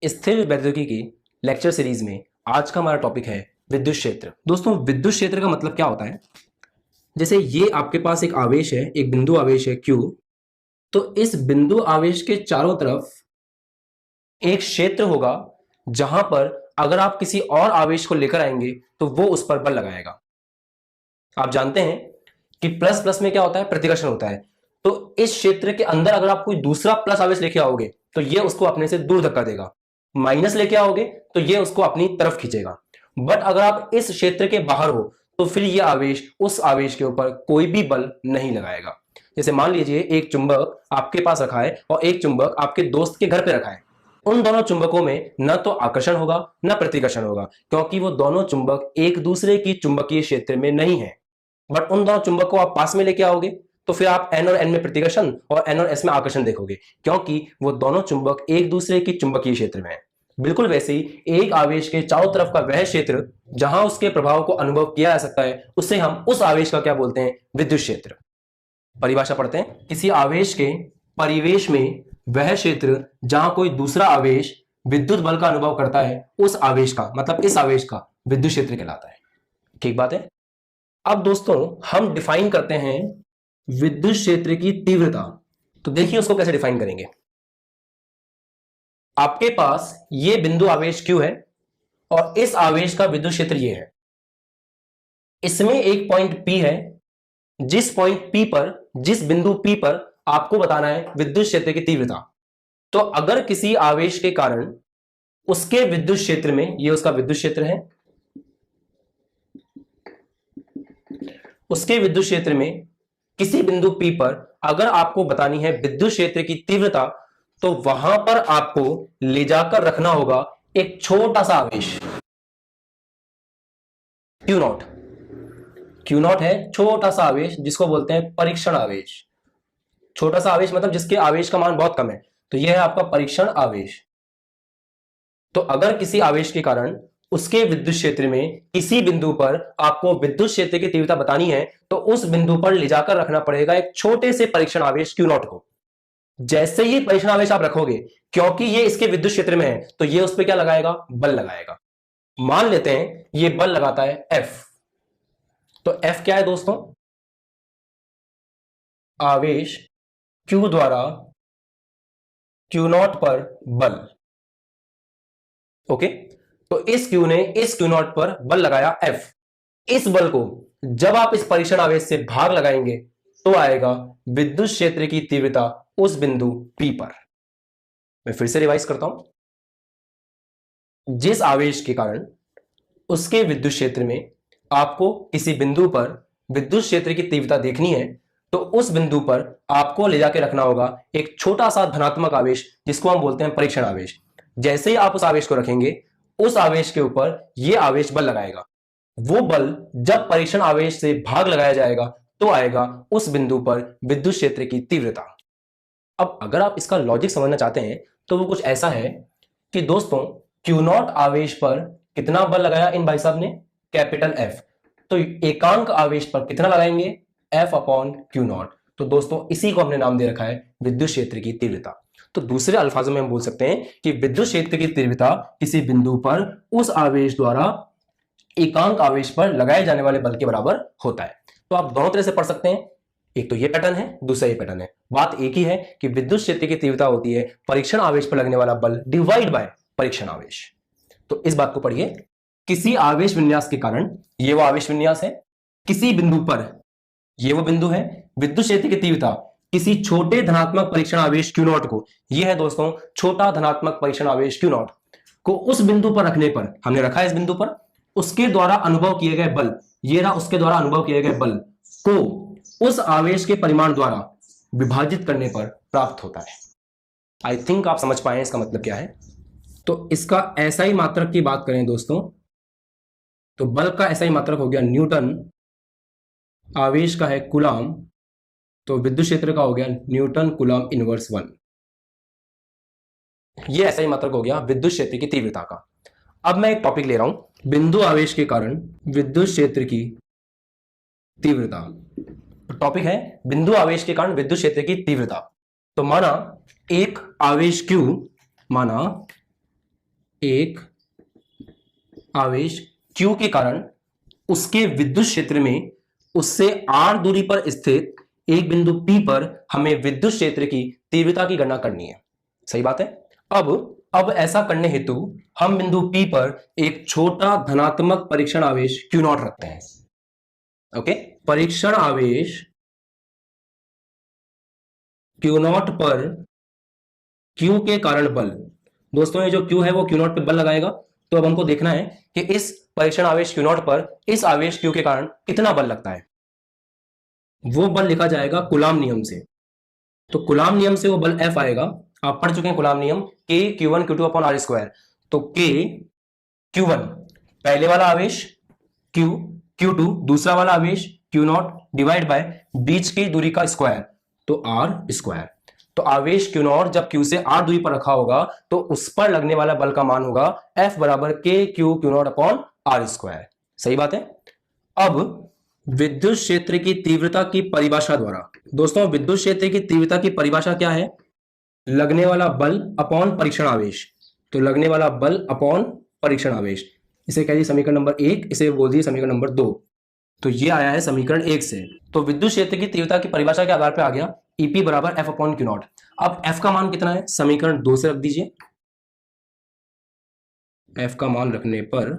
स्थिर वैद्युतिकी की lecture series में आज का हमारा टॉपिक है विद्युत क्षेत्र। दोस्तों, विद्युत क्षेत्र का मतलब क्या होता है? जैसे ये आपके पास एक आवेश है, एक बिंदु आवेश है Q। तो इस बिंदु आवेश के चारों तरफ एक क्षेत्र होगा जहां पर अगर आप किसी और आवेश को लेकर आएंगे तो वो उस पर बल लगाएगा। आप जानते हैं कि प्लस प्लस में क्या होता है? प्रतिकर्षण होता है। तो इस क्षेत्र के अंदर अगर आप कोई दूसरा प्लस आवेश लेके आओगे तो ये उसको अपने से दूर धक्का देगा। माइनस लेके आओगे तो ये उसको अपनी तरफ खींचेगा। बट अगर आप इस क्षेत्र के बाहर हो तो फिर ये आवेश उस आवेश के ऊपर कोई भी बल नहीं लगाएगा। जैसे मान लीजिए एक चुंबक आपके पास रखा है और एक चुंबक आपके दोस्त के घर पे रखा है। उन दोनों चुंबकों में न तो आकर्षण होगा न प्रतिकर्षण होगा, क्योंकि वो दोनों चुंबक एक दूसरे की चुंबकीय क्षेत्र में नहीं है। बट उन दोनों चुंबक को आप पास में लेके आओगे तो फिर आप N और N में प्रतिकर्षण और N और S में आकर्षण देखोगे, क्योंकि वो दोनों चुंबक एक दूसरे की चुंबकीय क्षेत्र में है। बिल्कुल वैसे ही एक आवेश के चारों तरफ का वह क्षेत्र जहां उसके प्रभाव को अनुभव किया जा सकता है, उससे हम उस आवेश का क्या बोलते हैं? विद्युत क्षेत्र। परिभाषा पढ़ते हैं। किसी आवेश के परिवेश में वह क्षेत्र जहां कोई दूसरा आवेश विद्युत बल का अनुभव करता है, उस आवेश का मतलब इस आवेश का विद्युत क्षेत्र कहलाता है। ठीक बात है। अब दोस्तों हम डिफाइन करते हैं विद्युत क्षेत्र की तीव्रता। तो देखिए उसको कैसे डिफाइन करेंगे। आपके पास ये बिंदु आवेश Q है और इस आवेश का विद्युत क्षेत्र ये है। इसमें एक पॉइंट P है, जिस पॉइंट P पर, जिस बिंदु P पर आपको बताना है विद्युत क्षेत्र की तीव्रता। तो अगर किसी आवेश के कारण उसके विद्युत क्षेत्र में, ये उसका विद्युत क्षेत्र है, उसके विद्युत क्षेत्र में किसी बिंदु P पर अगर आपको बतानी है विद्युत क्षेत्र की तीव्रता, तो वहां पर आपको ले जाकर रखना होगा एक छोटा सा आवेश Q0। Q0 है छोटा सा आवेश जिसको बोलते हैं परीक्षण आवेश। छोटा सा आवेश मतलब जिसके आवेश का मान बहुत कम है, तो यह है आपका परीक्षण आवेश। तो अगर किसी आवेश के कारण उसके विद्युत क्षेत्र में किसी बिंदु पर आपको विद्युत क्षेत्र की तीव्रता बतानी है, तो उस बिंदु पर ले जाकर रखना पड़ेगा एक छोटे से परीक्षण आवेश Q0 को। जैसे ही परीक्षण आवेश आप रखोगे, क्योंकि ये इसके विद्युत क्षेत्र में है, तो ये उस पर क्या लगाएगा? बल लगाएगा। मान लेते हैं ये बल लगाता है F। तो F क्या है दोस्तों? आवेश Q द्वारा Q0 पर बल। ओके, तो इस Q ने इस Q0 पर बल लगाया F। इस बल को जब आप इस परीक्षण आवेश से भाग लगाएंगे तो आएगा विद्युत क्षेत्र की तीव्रता उस बिंदु P पर। मैं फिर से रिवाइज करता हूं। जिस आवेश के कारण उसके विद्युत क्षेत्र में आपको किसी बिंदु पर विद्युत क्षेत्र की तीव्रता देखनी है, तो उस बिंदु पर आपको ले जाके रखना होगा एक छोटा सा धनात्मक आवेश जिसको हम बोलते हैं परीक्षण आवेश। जैसे ही आप उस आवेश को रखेंगे, उस आवेश के ऊपर यह आवेश बल लगाएगा। वो बल जब परीक्षण आवेश से भाग लगाया जाएगा तो आएगा उस बिंदु पर विद्युत क्षेत्र की तीव्रता। अब अगर आप इसका लॉजिक समझना चाहते हैं तो वो कुछ ऐसा है कि दोस्तों Q0 आवेश पर कितना बल लगाया इन भाई साहब ने? Capital F। तो एकांक आवेश पर कितना लगाएंगे? F upon Q0। तो दोस्तों इसी को हमने नाम दे रखा है विद्युत क्षेत्र की तीव्रता। तो दूसरे अल्फाजों में हम बोल सकते हैं कि विद्युत क्षेत्र की तीव्रता किसी बिंदु पर उस आवेश द्वारा एकांक आवेश पर लगाए जाने वाले बल के बराबर होता है। तो आप दोनों तरह से पढ़ सकते हैं। एक तो ये पैटर्न है, दूसरा ये पैटर्न है। बात एक ही है कि विद्युत क्षेत्र की तीव्रता होती है परीक्षण आवेश पर लगने वाला बल डिवाइड बाय परीक्षण आवेश। तो इस बात को पढ़िए। किसी आवेश विन्यास के कारण, ये वो आवेश विन्यास है, किसी बिंदु पर, ये वो बिंदु है, विद्युत क्षेत्र की तीव्रता किसी छोटे धनात्मक परीक्षण आवेश Q0 को, ये है दोस्तों छोटा धनात्मक परीक्षण आवेश Q0 को उस बिंदु पर रखने पर, हमने रखा है इस बिंदु पर, उसके द्वारा अनुभव किए गए बल, ये रहा उसके द्वारा अनुभव किए गए बल को उस आवेश के परिमाण द्वारा विभाजित करने पर प्राप्त होता है। आई थिंक आप समझ पाए इसका मतलब क्या है। तो इसका SI मात्रक की बात करें दोस्तों, तो बल का SI मात्रक हो गया न्यूटन, आवेश का है कूलाम, तो विद्युत क्षेत्र का हो गया न्यूटन कूलाम इनवर्स 1। ये SI मात्रक हो गया विद्युत क्षेत्र की तीव्रता का। अब मैं एक टॉपिक ले रहा हूं, बिंदु आवेश के कारण विद्युत क्षेत्र की तीव्रता। टॉपिक है बिंदु आवेश के कारण विद्युत क्षेत्र की तीव्रता। तो माना एक आवेश Q, माना एक आवेश Q के कारण उसके विद्युत क्षेत्र में उससे r दूरी पर स्थित एक बिंदु P पर हमें विद्युत क्षेत्र की तीव्रता की गणना करनी है। सही बात है। अब ऐसा करने हेतु हम बिंदु P पर एक छोटा धनात्मक परीक्षण आवेश Q0 रखते हैं। ओके, परीक्षण आवेश Q0 पर Q के कारण बल, दोस्तों ये जो Q है वो Q0 पे बल लगाएगा। तो अब हमको देखना है कि इस परीक्षण आवेश Q0 पर इस आवेश Q के कारण कितना बल लगता है। वो बल लिखा जाएगा कूलाम नियम से। तो कूलाम नियम से वो बल F आएगा। आप पढ़ चुके हैं कूलाम नियम, K Q1 Q2 upon R square. तो K Q1 पहले वाला आवेश, Q Q2 दूसरा वाला आवेश Q0 डिवाइड बाय बीच की दूरी का स्क्वायर, तो R स्क्वायर। तो आवेश Q0 जब Q से R दूरी पर रखा होगा तो उस पर लगने वाला बल का मान होगा F बराबर K Q Q0 upon R square. सही बात है। अब विद्युत क्षेत्र की तीव्रता की परिभाषा द्वारा, दोस्तों विद्युत क्षेत्र की तीव्रता की परिभाषा क्या है? लगने वाला बल अपॉन परीक्षण आवेश। तो लगने वाला बल अपॉन परीक्षण आवेश, इसे कह दिए समीकरण नंबर 1, इसे बोल दिए समीकरण नंबर 2। तो ये आया है समीकरण 1 से। तो विद्युत क्षेत्र की तीव्रता की परिभाषा के आधार पर आ गया EP बराबर F अपॉन Q0। अब F का मान कितना है? समीकरण 2 से रख दीजिए। F का मान रखने पर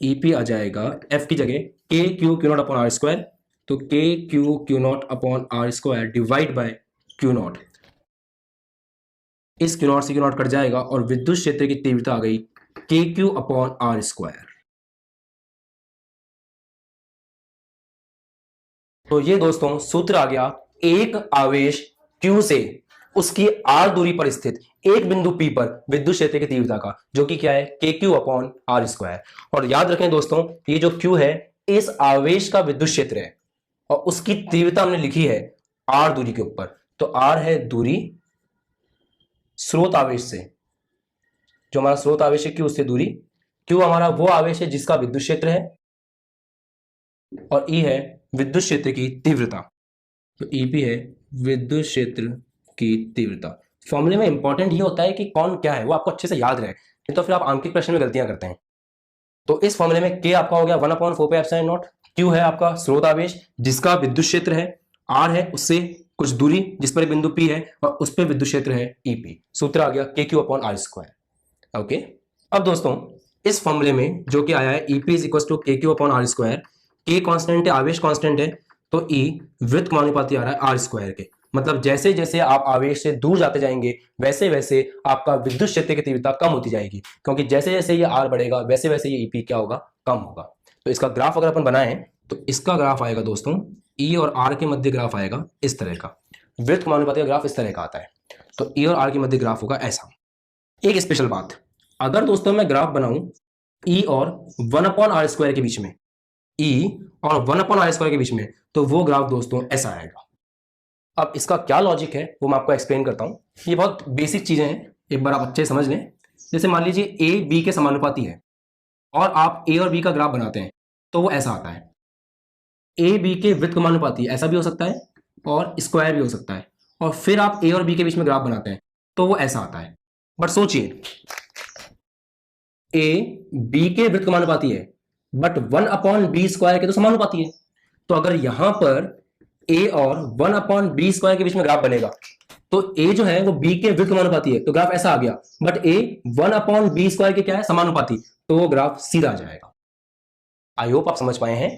EP आ जाएगा F की जगह K Q Q0 upon R square. तो K Q Q0 upon R square divide by Q0। इस Q0 से Q0 कट जाएगा और विद्युत क्षेत्र की तीव्रता आ गई K Q upon R square. तो ये दोस्तों सूत्र आ गया एक आवेश Q से उसकी R दूरी पर स्थित एक बिंदु P पर विद्युत क्षेत्र की तीव्रता का, जो कि क्या है KQ अपॉन R स्क्वायर। और याद रखें दोस्तों, ये जो Q है इस आवेश का विद्युत क्षेत्र है और उसकी तीव्रता हमने लिखी है R दूरी के ऊपर। तो R है दूरी स्रोत आवेश से, जो हमारा स्रोत आवेश है Q उससे दूरी। Q हमारा वो आवेश है जिसका विद्युत क्षेत्र है और E है विद्युत क्षेत्र की तीव्रता। तो EP है विद्युत क्षेत्र की तीव्रता। फॉर्मूले में इंपॉर्टेंट ये होता है कि कौन क्या है वो आपको अच्छे से याद रहे, नहीं तो फिर आप आंकिक प्रश्न में गलतियां करते हैं। तो इस फॉर्मूले में K आपका हो गया 1/4πε0। Q है आपका स्रोत आवेश जिसका विद्युत क्षेत्र है, R है उससे कुछ दूरी जिस पर बिंदु P है और उस पर विद्युत क्षेत्र है EP। सूत्र आ गया KQ upon R square. Okay, अब दोस्तों इस फॉर्मूले में जो कि आया है EP is equal to KQ upon R square. K constant है, आवेश कांस्टेंट है, तो E वृत्त समानुपाती आ रहा है R स्क्वायर के। मतलब जैसे जैसे आप आवेश से दूर जाते जाएंगे वैसे वैसे आपका विद्युत क्षेत्र की तीव्रता कम होती जाएगी, क्योंकि जैसे जैसे ये R बढ़ेगा वैसे वैसे ये EP क्या होगा, कम होगा। तो इसका ग्राफ अगर अपन बनाएं तो इसका ग्राफ आएगा दोस्तों E और R के मध्य ग्राफ आएगा इस तरह का। वृत्त समानुपाती का ग्राफ इस तरह का आता है। तो E और R के मध्य ग्राफ होगा ऐसा। एक स्पेशल बात, अगर दोस्तों मैं ग्राफ बनाऊं E और 1/r स्क्वायर के बीच में, E और 1/r स्क्वायर के बीच में, तो वो ग्राफ दोस्तों ऐसा आएगा। अब इसका क्या लॉजिक है वो मैं आपको एक्सप्लेन करता हूं। ये बहुत बेसिक चीजें हैं, एक बार आप अच्छे समझ लें। जैसे मान लीजिए A B के समानुपाती है और आप A और B का ग्राफ बनाते हैं तो वो ऐसा आता है। A B के वृत्त समानुपाती ऐसा भी हो सकता है और स्क्वायर भी हो सकता है, और फिर आप A और B के बीच में ग्राफ बनाते हैं तो वो ऐसा आता है। बट सोचिए A B के वृत्त समानुपाती है बट 1/b स्क्वायर के तो समानुपाती है। तो अगर यहां पर A और 1/b स्क्वायर के बीच में ग्राफ बनेगा तो A जो है वो B के वृत्त समानुपाती है, तो ग्राफ ऐसा आ गया। बट A 1/b स्क्वायर के क्या है, समानुपाती, तो वो ग्राफ सीधा आ जाएगा। आई होप आप समझ पाए हैं।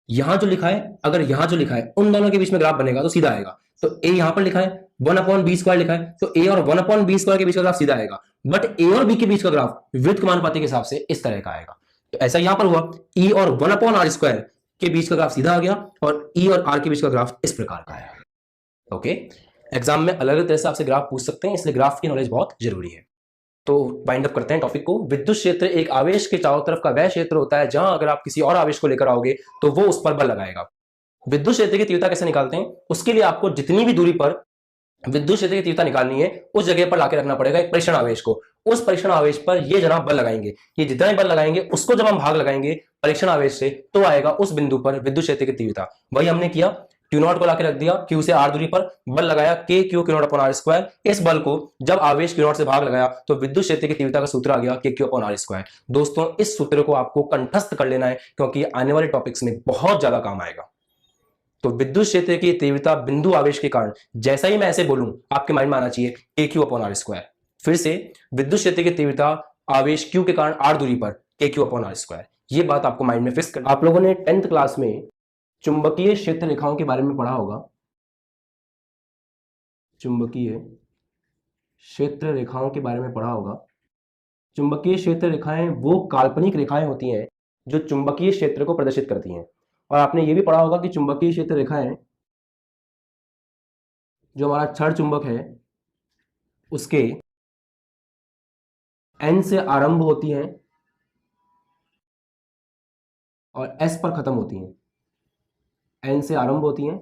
यहां जो लिखा है, अगर यहां जो लिखा है उन दोनों के बीच में ग्राफ बनेगा तो सीधा आएगा। तो A यहां पर लिखा है 1/b स्क्वायर लिखा है, तो A और 1/b स्क्वायर के बीच का ग्राफ सीधा आएगा। बट A और B के बीच का ग्राफ वृत्त समानुपाती के हिसाब से इस तरह का आएगा। तो ऐसा यहां पर हुआ, E और 1/r स्क्वायर के बीच का ग्राफ सीधा आ गया और E और R के बीच का ग्राफ इस प्रकार का आया। ओके, एग्जाम में अलग अलग तरह से आपसे ग्राफ पूछ सकते हैं, इसलिए ग्राफ की नॉलेज बहुत जरूरी है। तो वाइंड अप करते हैं टॉपिक को। विद्युत क्षेत्र एक आवेश के चारों तरफ का वह क्षेत्र होता है जहां अगर आप किसी और आवेश को लेकर आओगे तो वो उस पर बल लगाएगा। विद्युत क्षेत्र की तीव्रता कैसे निकालते हैं, उसके लिए आपको जितनी भी दूरी पर विद्युत क्षेत्र की तीव्रता निकालनी है उस जगह पर लाके रखना पड़ेगा एक परीक्षण आवेश को। उस परीक्षण आवेश पर ये जनाब बल लगाएंगे, ये जितना भी बल लगाएंगे उसको जब हम भाग लगाएंगे परीक्षण आवेश से तो आएगा उस बिंदु पर विद्युत क्षेत्र की तीव्रता। वही हमने किया, क्यू नॉट को लाके रख दिया, क्यू से आर दूरी पर बल लगाया, K Q Q naught upon R square. इस बल को जब आवेश क्यू नॉट से भाग लगाया तो विद्युत क्षेत्र की तीव्रता का सूत्र आ गया K Q upon R square. दोस्तों इस सूत्र को आपको कंठस्थ कर लेना है क्योंकि आने वाले टॉपिक्स में बहुत ज्यादा काम आएगा। तो विद्युत क्षेत्र की तीव्रता बिंदु आवेश के कारण जैसा ही मैं ऐसे बोलूं आपके माइंड में आना चाहिए के क्यू अपॉन आर स्क्वायर। फिर से विद्युत क्षेत्र की तीव्रता आवेश क्यू के कारण आर दूरी पर के क्यू अपॉन आर स्क्वायर। ये बात आपको माइंड में फिक्स कर। आप लोगों ने 10th क्लास में चुंबकीय क्षेत्र रेखाओं के बारे में पढ़ा होगा। चुंबकीय क्षेत्र रेखाओं के बारे में पढ़ा होगा। चुंबकीय क्षेत्र रेखाएं वो काल्पनिक रेखाएं होती हैं जो चुंबकीय क्षेत्र को प्रदर्शित करती हैं। और आपने ये भी पढ़ा होगा कि चुंबकीय क्षेत्र रेखाएं जो हमारा क्षण चुंबक है उसके एन से आरंभ होती हैं और एस पर खत्म होती हैं। एन से आरंभ होती हैं,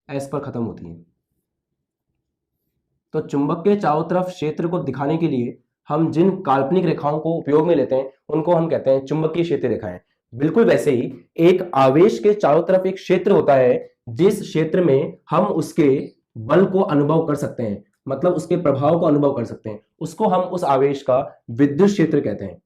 एस पर खत्म होती हैं। तो चुंबक के चारों तरफ क्षेत्र को दिखाने के लिए हम जिन काल्पनिक रेखाओं को उपयोग में लेते हैं उनको हम कहते हैं चुंबकीय क्षेत्र रेखाएं। बिल्कुल वैसे ही एक आवेश के चारों तरफ एक क्षेत्र होता है जिस क्षेत्र में हम उसके बल को अनुभव कर सकते हैं, मतलब उसके प्रभाव को अनुभव कर सकते हैं, उसको हम उस आवेश का विद्युत क्षेत्र कहते हैं।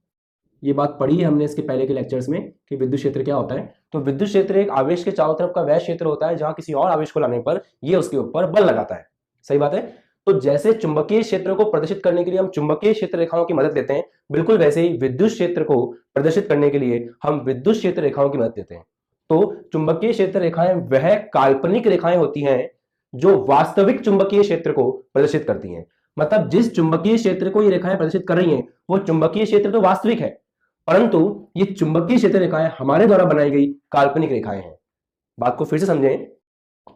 ये बात पढ़ी है हमने इसके पहले के लेक्चर्स में कि विद्युत क्षेत्र क्या होता है। तो विद्युत क्षेत्र एक आवेश के चारों तरफ का वह क्षेत्र होता है जहां किसी और आवेश को लाने पर यह उसके ऊपर बल लगाता है। सही बात है। तो जैसे चुंबकीय क्षेत्र को प्रदर्शित करने के लिए हम चुंबकीय क्षेत्र रेखाओं की मदद लेते हैं, बिल्कुल वैसे ही विद्युत क्षेत्र को प्रदर्शित करने के लिए हम विद्युत क्षेत्र रेखाओं की मदद लेते हैं। तो चुंबकीय क्षेत्र रेखाएं वह काल्पनिक रेखाएं होती हैं जो वास्तविक चुंबकीय क्षेत्र को प्रदर्शित करती हैं। मतलब जिस चुंबकीय क्षेत्र को ये रेखाएं प्रदर्शित कर रही हैं वो चुंबकीय क्षेत्र तो वास्तविक है, परंतु ये चुंबकीय क्षेत्र रेखाएं हमारे द्वारा बनाई गई काल्पनिक रेखाएं हैं। बात को फिर से समझें,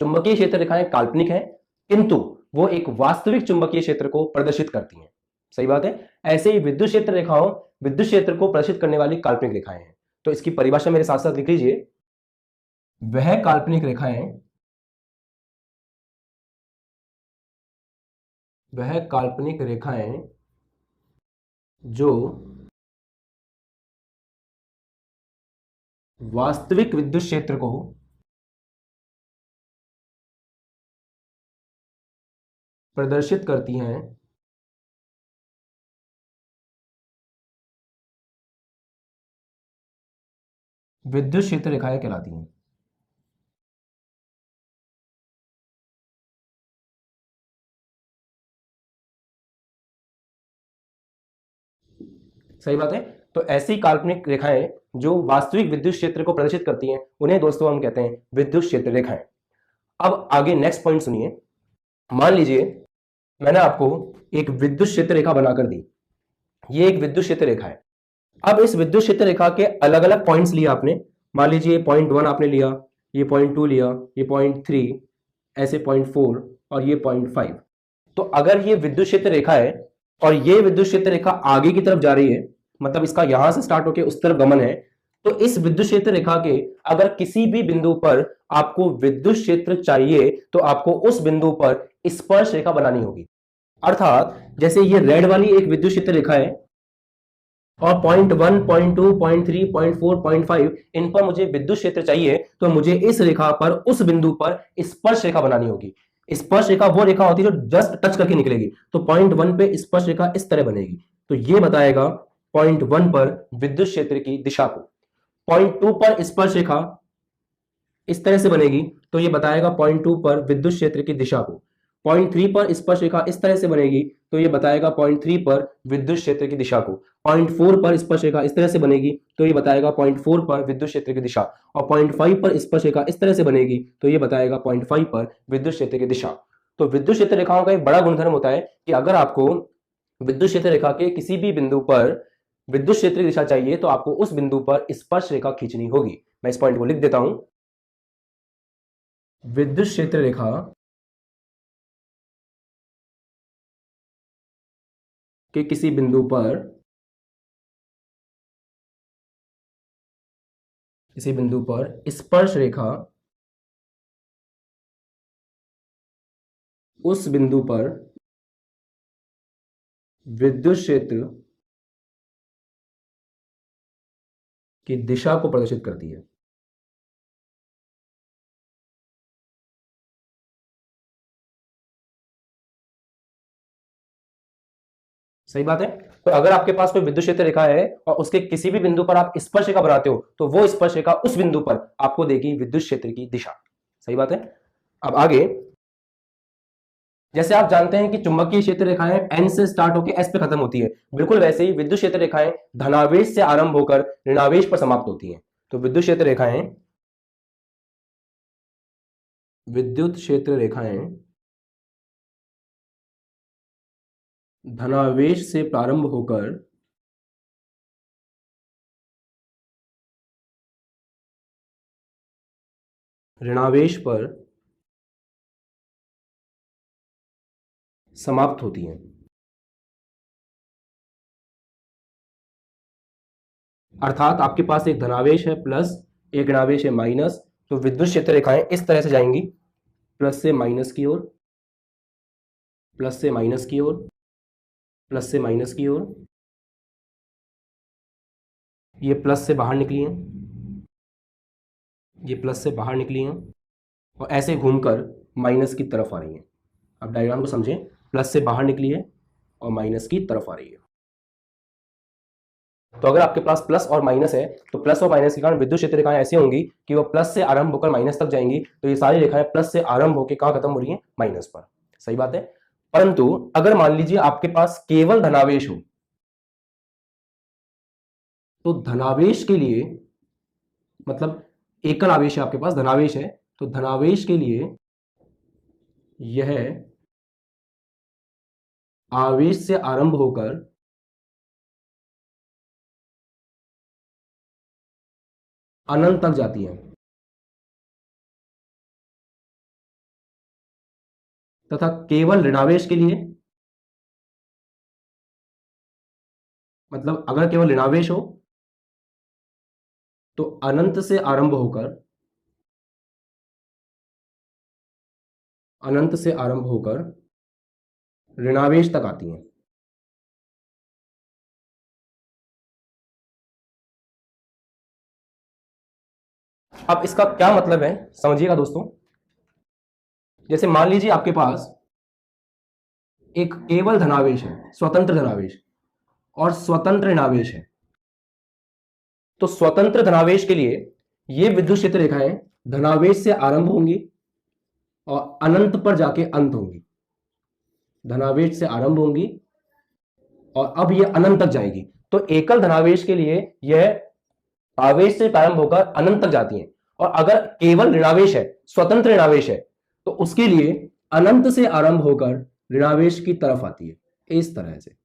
चुंबकीय क्षेत्र रेखाएं काल्पनिक है किंतु वो एक वास्तविक चुंबकीय क्षेत्र को प्रदर्शित करती हैं। सही बात है। ऐसे ही विद्युत क्षेत्र रेखाओं विद्युत क्षेत्र को प्रदर्शित करने वाली काल्पनिक रेखाएं हैं। तो इसकी परिभाषा मेरे साथ साथ लिख लीजिए। वह काल्पनिक रेखाएं वह काल्पनिक रेखाएं जो वास्तविक विद्युत क्षेत्र को प्रदर्शित करती हैं विद्युत क्षेत्र रेखाएं कहलाती हैं। सही बात है। तो ऐसी काल्पनिक रेखाएं जो वास्तविक विद्युत क्षेत्र को प्रदर्शित करती हैं उन्हें दोस्तों हम कहते हैं विद्युत क्षेत्र रेखाएं। अब आगे नेक्स्ट पॉइंट सुनिए। मान लीजिए मैंने आपको एक विद्युत क्षेत्र रेखा बनाकर दी। ये एक विद्युत क्षेत्र रेखा है। अब इस विद्युत क्षेत्र रेखा के अलग अलग पॉइंट्स लिए आपने। मान लीजिए पॉइंट 1 आपने लिया, ये पॉइंट 2 लिया, ये पॉइंट 3, ऐसे पॉइंट 4 और ये पॉइंट 5। तो अगर ये विद्युत क्षेत्र रेखा है और ये विद्युत क्षेत्र रेखा आगे की तरफ जा रही है, मतलब इसका यहां से स्टार्ट होकर उस तरफ गमन है, तो इस विद्युत क्षेत्र रेखा के अगर किसी भी बिंदु पर आपको विद्युत क्षेत्र चाहिए तो आपको उस बिंदु पर स्पर्श रेखा बनानी होगी। अर्थात जैसे ये रेड वाली एक विद्युत क्षेत्र रेखा है और point 1, point 2, point 3, point 4, point 5 इन पर मुझे विद्युत क्षेत्र चाहिए तो मुझे इस रेखा पर उस बिंदु पर स्पर्श रेखा बनानी होगी। स्पर्श रेखा वो रेखा होती है जो जस्ट टच करके निकलेगी। तो पॉइंट 1 पे स्पर्श रेखा इस तरह बनेगी। तो ये बताएगा पॉइंट 1 पर विद्युत क्षेत्र की दिशा को। पॉइंट 2 पर स्पर्श रेखा इस तरह से बनेगी तो ये बताएगा पॉइंट 2 पर विद्युत क्षेत्र की दिशा को। पॉइंट 3 पर स्पर्श रेखा इस तरह से बनेगी तो ये बताएगा पॉइंट 3 पर विद्युत क्षेत्र की दिशा को। पॉइंट 4 पर स्पर्श रेखा इस तरह से बनेगी तो ये बताएगा पॉइंट 4 पर विद्युत क्षेत्र की दिशा। और पॉइंट 5 पर स्पर्श रेखा इस तरह से बनेगी तो ये बताएगा पॉइंट 5 पर विद्युत क्षेत्र की दिशा। तो विद्युत क्षेत्र रेखाओं का एक बड़ा गुणधर्म होता है कि अगर आपको विद्युत क्षेत्र रेखा के किसी भी बिंदु पर विद्युत क्षेत्र की दिशा चाहिए तो आपको उस बिंदु पर स्पर्श रेखा खींचनी होगी। मैं इस पॉइंट को लिख देता हूं। विद्युत क्षेत्र रेखा के किसी बिंदु पर स्पर्श रेखा उस बिंदु पर विद्युत क्षेत्र की दिशा को प्रदर्शित करती है। सही बात है। तो अगर आपके पास कोई विद्युत क्षेत्र रेखा है और उसके किसी भी बिंदु पर आप स्पर्शरेखा बनाते हो तो वो स्पर्शरेखा उस बिंदु पर आपको देगी विद्युत क्षेत्र की दिशा। सही बात है। अब आगे, जैसे आप जानते हैं कि चुंबकीय क्षेत्र रेखाएं एन से स्टार्ट होकर एस पे खत्म होती है, बिल्कुल वैसे ही विद्युत क्षेत्र रेखाएं धनावेश से आरंभ होकर ऋणावेश पर समाप्त होती हैं। तो विद्युत क्षेत्र रेखाएं धनावेश से प्रारंभ होकर ऋणावेश पर समाप्त होती हैं। अर्थात आपके पास एक धनावेश है प्लस, एक ऋणावेश है माइनस, तो विद्युत क्षेत्र रेखाएं इस तरह से जाएंगी, प्लस से माइनस की ओर, प्लस से माइनस की ओर, प्लस से माइनस की ओर, ये प्लस से बाहर निकली हैं, ये प्लस से बाहर निकली हैं और ऐसे घूमकर माइनस की तरफ आ रही हैं। अब डायग्राम को समझें, प्लस से बाहर निकली है और माइनस की तरफ आ रही है। तो अगर आपके पास प्लस और माइनस है तो प्लस और माइनस के कारण विद्युत क्षेत्र रेखाएं ऐसी होंगी कि वो प्लस से आरंभ होकर माइनस तक जाएंगी। तो ये सारी रेखाएं प्लस से आरंभ होकर कहां खत्म हो रही हैं? माइनस पर। सही बात है। परंतु अगर मान लीजिए आपके पास केवल धनावेश हो, तो धनावेश के लिए, मतलब एकल आवेश है आपके पास, धनावेश है, तो धनावेश के लिए यह आवेश से आरंभ होकर अनंत तक जाती है, तथा केवल ऋणावेश के लिए, मतलब अगर केवल ऋणावेश हो तो अनंत से आरंभ होकर, अनंत से आरंभ होकर ऋणावेश तक आती हैं। अब इसका क्या मतलब है समझिएगा दोस्तों। जैसे मान लीजिए आपके पास एक केवल धनावेश है, स्वतंत्र धनावेश, और स्वतंत्र ऋणावेश है। तो स्वतंत्र धनावेश के लिए ये विद्युत क्षेत्र रेखाएं धनावेश से आरंभ होंगी और अनंत पर जाके अंत होंगी। धनावेश से आरंभ होंगी और अब ये अनंत तक जाएगी। तो एकल धनावेश के लिए यह आवेश से प्रारंभ होकर अनंत तक जाती हैं, और अगर केवल ऋणावेश है, स्वतंत्र ऋणावेश है, तो उसके लिए अनंत से आरंभ होकर ऋणावेश की तरफ आती है, इस तरह से।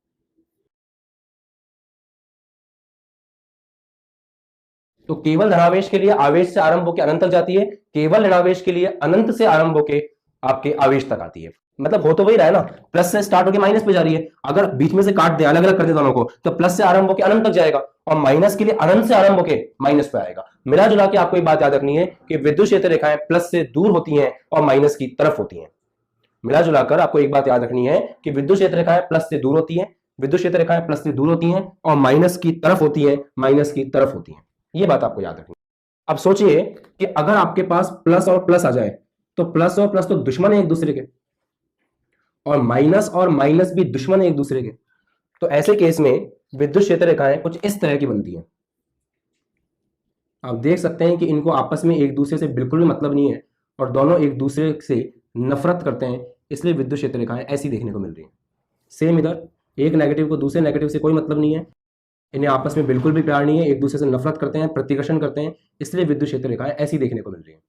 तो केवल धनावेश के लिए आवेश से आरंभ होकर अनंत तक जाती है, केवल ऋणावेश के लिए अनंत से आरंभ होकर आपके आवेश तक आती है। मतलब हो तो वही रहा है ना, प्लस से स्टार्ट होकर माइनस पे जा रही है। अगर बीच में से काट दे, अलग अलग कर दे दोनों को, तो प्लस से आरंभ होकर अनंत तक जाएगा और माइनस के लिए अनंत से आरंभ होकर माइनस पे आएगा। मिला जुला के आपको एक बात याद रखनी है कि विद्युत क्षेत्र रेखाएं प्लस से दूर होती हैं और माइनस की तरफ होती हैं। मिला जुलाकर आपको एक बात याद रखनी है कि विद्युत क्षेत्र रेखाएं प्लस से दूर होती हैं, विद्युत क्षेत्र रेखाएं प्लस से दूर होती हैं और माइनस की तरफ होती हैं, माइनस की तरफ होती हैं। ये बात आपको याद रखनी है। अब सोचिए कि अगर आपके पास प्लस और प्लस आ जाए, तो प्लस और प्लस तो दुश्मन है एक दूसरे के, और माइनस भी दुश्मन है एक दूसरे के। तो ऐसे केस में विद्युत क्षेत्र रेखाएं कुछ इस तरह की बनती हैं। आप देख सकते हैं कि इनको आपस में एक दूसरे से बिल्कुल भी मतलब नहीं है और दोनों एक दूसरे से नफरत करते हैं, इसलिए विद्युत क्षेत्र रेखाएं ऐसी देखने को मिल रही हैं। सेम इधर, एक नेगेटिव को दूसरे नेगेटिव से कोई मतलब नहीं है, इन्हें आपस में बिल्कुल भी प्यार नहीं है, एक दूसरे से नफरत करते हैं, प्रतिकर्षण करते हैं, इसलिए विद्युत क्षेत्र रेखाएं ऐसी देखने को मिल रही हैं।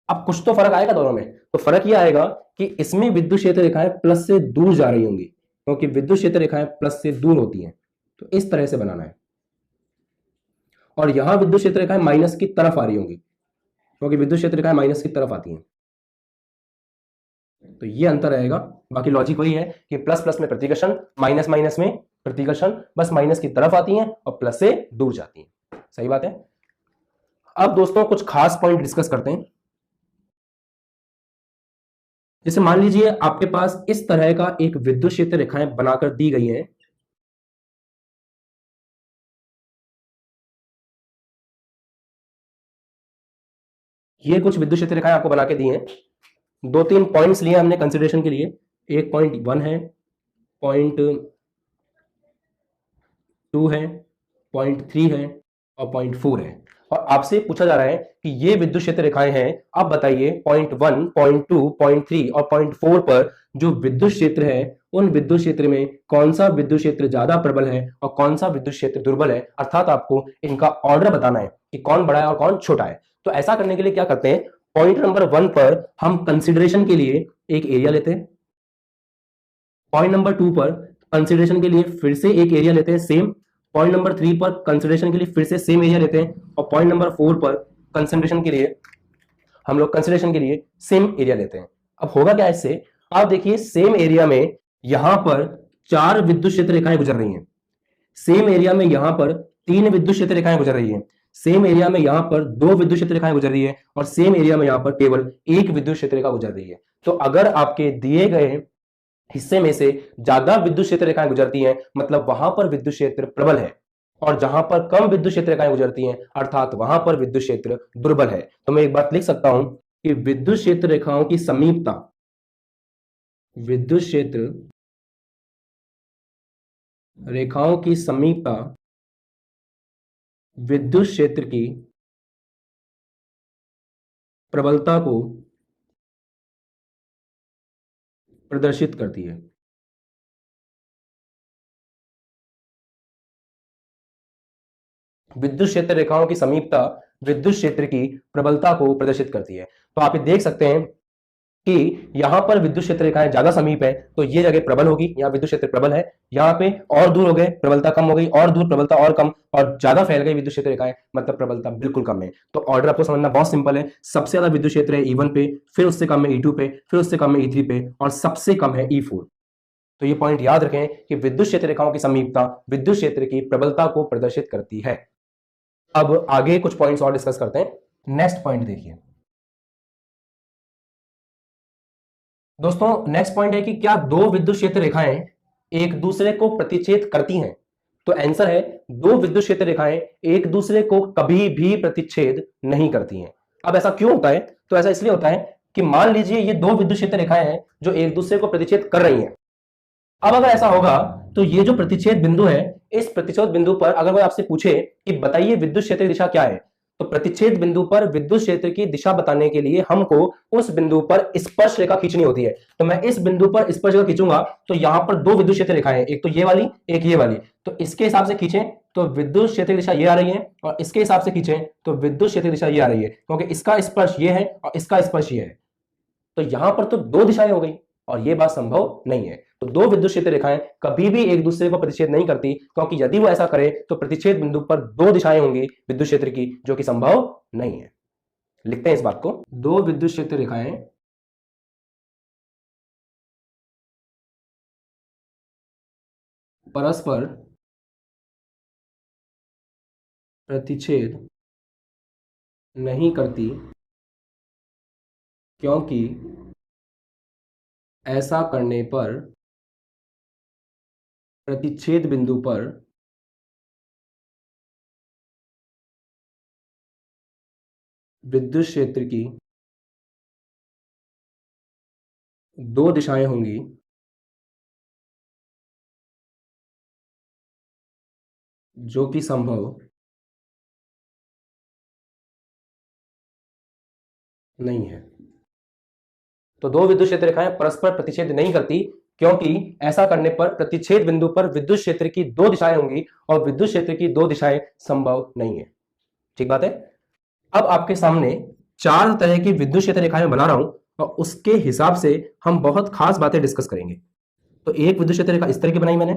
अब कुछ तो फर्क आएगा दोनों में। तो फर्क यह आएगा कि इसमें विद्युत क्षेत्र रेखाएं प्लस से दूर जा रही होंगी, क्योंकि विद्युत क्षेत्र रेखाएं प्लस से दूर होती हैं। तो इस तरह से बनाना है। और यहां विद्युत क्षेत्र रेखाएं माइनस की तरफ आ रही होंगी, क्योंकि विद्युत क्षेत्र रेखाएं माइनस की तरफ आती हैं। तो ये अंतर रहेगा। बाकी लॉजिक वही है कि प्लस प्लस में प्रतिकर्षण, माइनस माइनस में प्रतिकर्षण, बस माइनस की तरफ आती हैं और प्लस से दूर जाती हैं। सही बात है। अब दोस्तों कुछ खास पॉइंट डिस्कस करते हैं। जैसे मान लीजिए आपके पास इस तरह का एक विद्युत क्षेत्र रेखाएं बनाकर दी गई हैं। ये कुछ विद्युत क्षेत्र रेखाएं आपको बना के दी हैं। दो तीन पॉइंट्स लिए हमने कंसिडरेशन के लिए। एक पॉइंट 1 है, 0.2 है, 0.3 है और 0.4 है। और आपसे पूछा जा रहा है कि ये विद्युत क्षेत्र रेखाएं हैं, अब बताइए 0.1, 0.2, 0.3 और 0.4 पर जो विद्युत क्षेत्र है, उन विद्युत क्षेत्र में कौन सा विद्युत क्षेत्र ज्यादा प्रबल है और कौन सा विद्युत क्षेत्र दुर्बल है, अर्थात आपको इनका ऑर्डर बताना है कि कौन बड़ा है और कौन छोटा है। तो ऐसा करने के लिए क्या करते हैं, पॉइंट नंबर 1 पर हम कंसिडरेशन के लिए एक एरिया लेते हैं, पॉइंट नंबर 2 पर कंसिडरेशन के लिए फिर से एक एरिया लेते हैं सेम, पॉइंट नंबर 3 पर कंसिडरेशन के लिए फिर से सेम एरिया लेते हैं और पॉइंट नंबर 4 पर कंसिडरेशन के लिए हम लोग कंसिडरेशन के लिए सेम एरिया लेते हैं। अब होगा क्या इससे, आप देखिए सेम एरिया में यहां पर 4 विद्युत क्षेत्र रेखाएं गुजर रही हैं, सेम एरिया में यहां पर 3 विद्युत क्षेत्र रेखाएं गुजर रही हैं, सेम एरिया में यहां पर 2 विद्युत क्षेत्र रेखाएं गुजर रही है और सेम एरिया में यहां पर केवल 1 विद्युत क्षेत्र रेखा गुजर रही है। तो अगर आपके दिए गए हिस्से में से ज्यादा विद्युत क्षेत्र रेखाएं गुजरती हैं, मतलब वहां पर विद्युत क्षेत्र प्रबल है, और जहां पर कम विद्युत क्षेत्र रेखाएं गुजरती हैं अर्थात वहां पर विद्युत क्षेत्र दुर्बल है। तो मैं एक बात लिख सकता हूं कि विद्युत क्षेत्र रेखाओं की समीपता, विद्युत क्षेत्र रेखाओं की समीपता विद्युत क्षेत्र की प्रबलता को प्रदर्शित करती है। विद्युत क्षेत्र रेखाओं की समीपता विद्युत क्षेत्र की प्रबलता को प्रदर्शित करती है। तो आप ये देख सकते हैं कि यहां पर विद्युत क्षेत्र रेखाएं ज्यादा समीप है तो ये जगह प्रबल होगी, यहां विद्युत क्षेत्र प्रबल है, यहां पे और दूर हो गए प्रबलता कम हो गई, और दूर प्रबलता और कम, और ज्यादा फैल गई विद्युत क्षेत्र रेखाएं मतलब प्रबलता बिल्कुल कम है। तो ऑर्डर आपको समझना बहुत सिंपल है, सबसे ज्यादा विद्युत क्षेत्र है E1 पे, फिर उससे कम है E2 पे, फिर उससे कम है E3 पे और सबसे कम है E4। तो ये पॉइंट याद रखें कि विद्युत क्षेत्र रेखाओं की समीपता विद्युत क्षेत्र की प्रबलता को प्रदर्शित करती है। अब आगे कुछ पॉइंट्स और डिस्कस करते हैं। नेक्स्ट पॉइंट देखिए दोस्तों, नेक्स्ट पॉइंट है कि क्या दो विद्युत क्षेत्र रेखाएं एक दूसरे को प्रतिच्छेद करती हैं। तो आंसर है दो विद्युत क्षेत्र रेखाएं एक दूसरे को कभी भी प्रतिच्छेद नहीं करती हैं। अब ऐसा क्यों होता है, तो ऐसा इसलिए होता है कि मान लीजिए ये दो विद्युत क्षेत्र रेखाएं हैं जो एक दूसरे को प्रतिच्छेद कर रही हैं। अब अगर ऐसा होगा तो ये जो प्रतिच्छेद बिंदु है, इस प्रतिच्छेद बिंदु पर अगर कोई आपसे पूछे कि बताइए विद्युत क्षेत्र की दिशा क्या है, तो प्रतिच्छेद बिंदु पर विद्युत क्षेत्र की दिशा बताने के लिए हमको उस बिंदु पर स्पर्श रेखा खींचनी होती है। तो मैं इस बिंदु पर स्पर्श रेखा खींचूंगा तो यहां पर दो विद्युत क्षेत्र रेखाएं हैं, एक तो ये वाली एक ये वाली, तो इसके हिसाब से खींचें तो विद्युत क्षेत्र की दिशा ये आ रही है और इसके हिसाब से खींचें तो विद्युत क्षेत्र की दिशा ये आ रही है, क्योंकि इसका स्पर्श ये है और इसका स्पर्श ये है। तो यहां पर तो दो दिशाएं हो गई और यह बात संभव नहीं है। तो दो विद्युत क्षेत्र रेखाएं कभी भी एक दूसरे को प्रतिच्छेद नहीं करती, क्योंकि यदि वो ऐसा करे तो प्रतिच्छेद बिंदु पर दो दिशाएं होंगी विद्युत क्षेत्र की, जो कि संभव नहीं है। लिखते हैं इस बात को, दो विद्युत क्षेत्र रेखाएं परस्पर प्रतिच्छेद नहीं करती, क्योंकि ऐसा करने पर प्रतिच्छेद बिंदु पर विद्युत क्षेत्र की दो दिशाएं होंगी जो कि संभव नहीं है। तो दो विद्युत क्षेत्र रेखाएं परस्पर प्रतिच्छेद नहीं करती, क्योंकि ऐसा करने पर प्रतिच्छेद बिंदु पर विद्युत क्षेत्र की दो दिशाएं होंगी और विद्युत क्षेत्र की दो दिशाएं संभव नहीं है। ठीक बात है। अब आपके सामने चार तरह की विद्युत क्षेत्र रेखाएं बना रहा हूं और उसके हिसाब से हम बहुत खास बातें डिस्कस करेंगे। तो एक विद्युत क्षेत्र रेखा इस तरह की बनाई मैंने,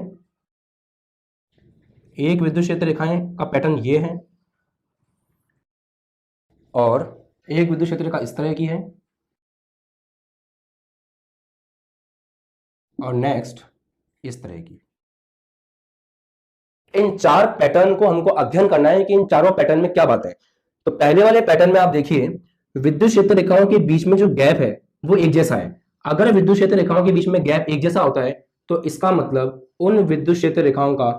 एक विद्युत क्षेत्र रेखाएं का पैटर्न ये है, और एक विद्युत क्षेत्र रेखा इस तरह की है, और नेक्स्ट इस तरह की। इन चार पैटर्न को हमको अध्ययन करना है कि इन चारों पैटर्न में क्या बात है। तो पहले वाले पैटर्न में आप देखिए विद्युत क्षेत्र रेखाओं के बीच में जो गैप है वो एक जैसा है। अगर विद्युत क्षेत्र रेखाओं के बीच में गैप एक जैसा होता है तो इसका मतलब उन विद्युत क्षेत्र रेखाओं का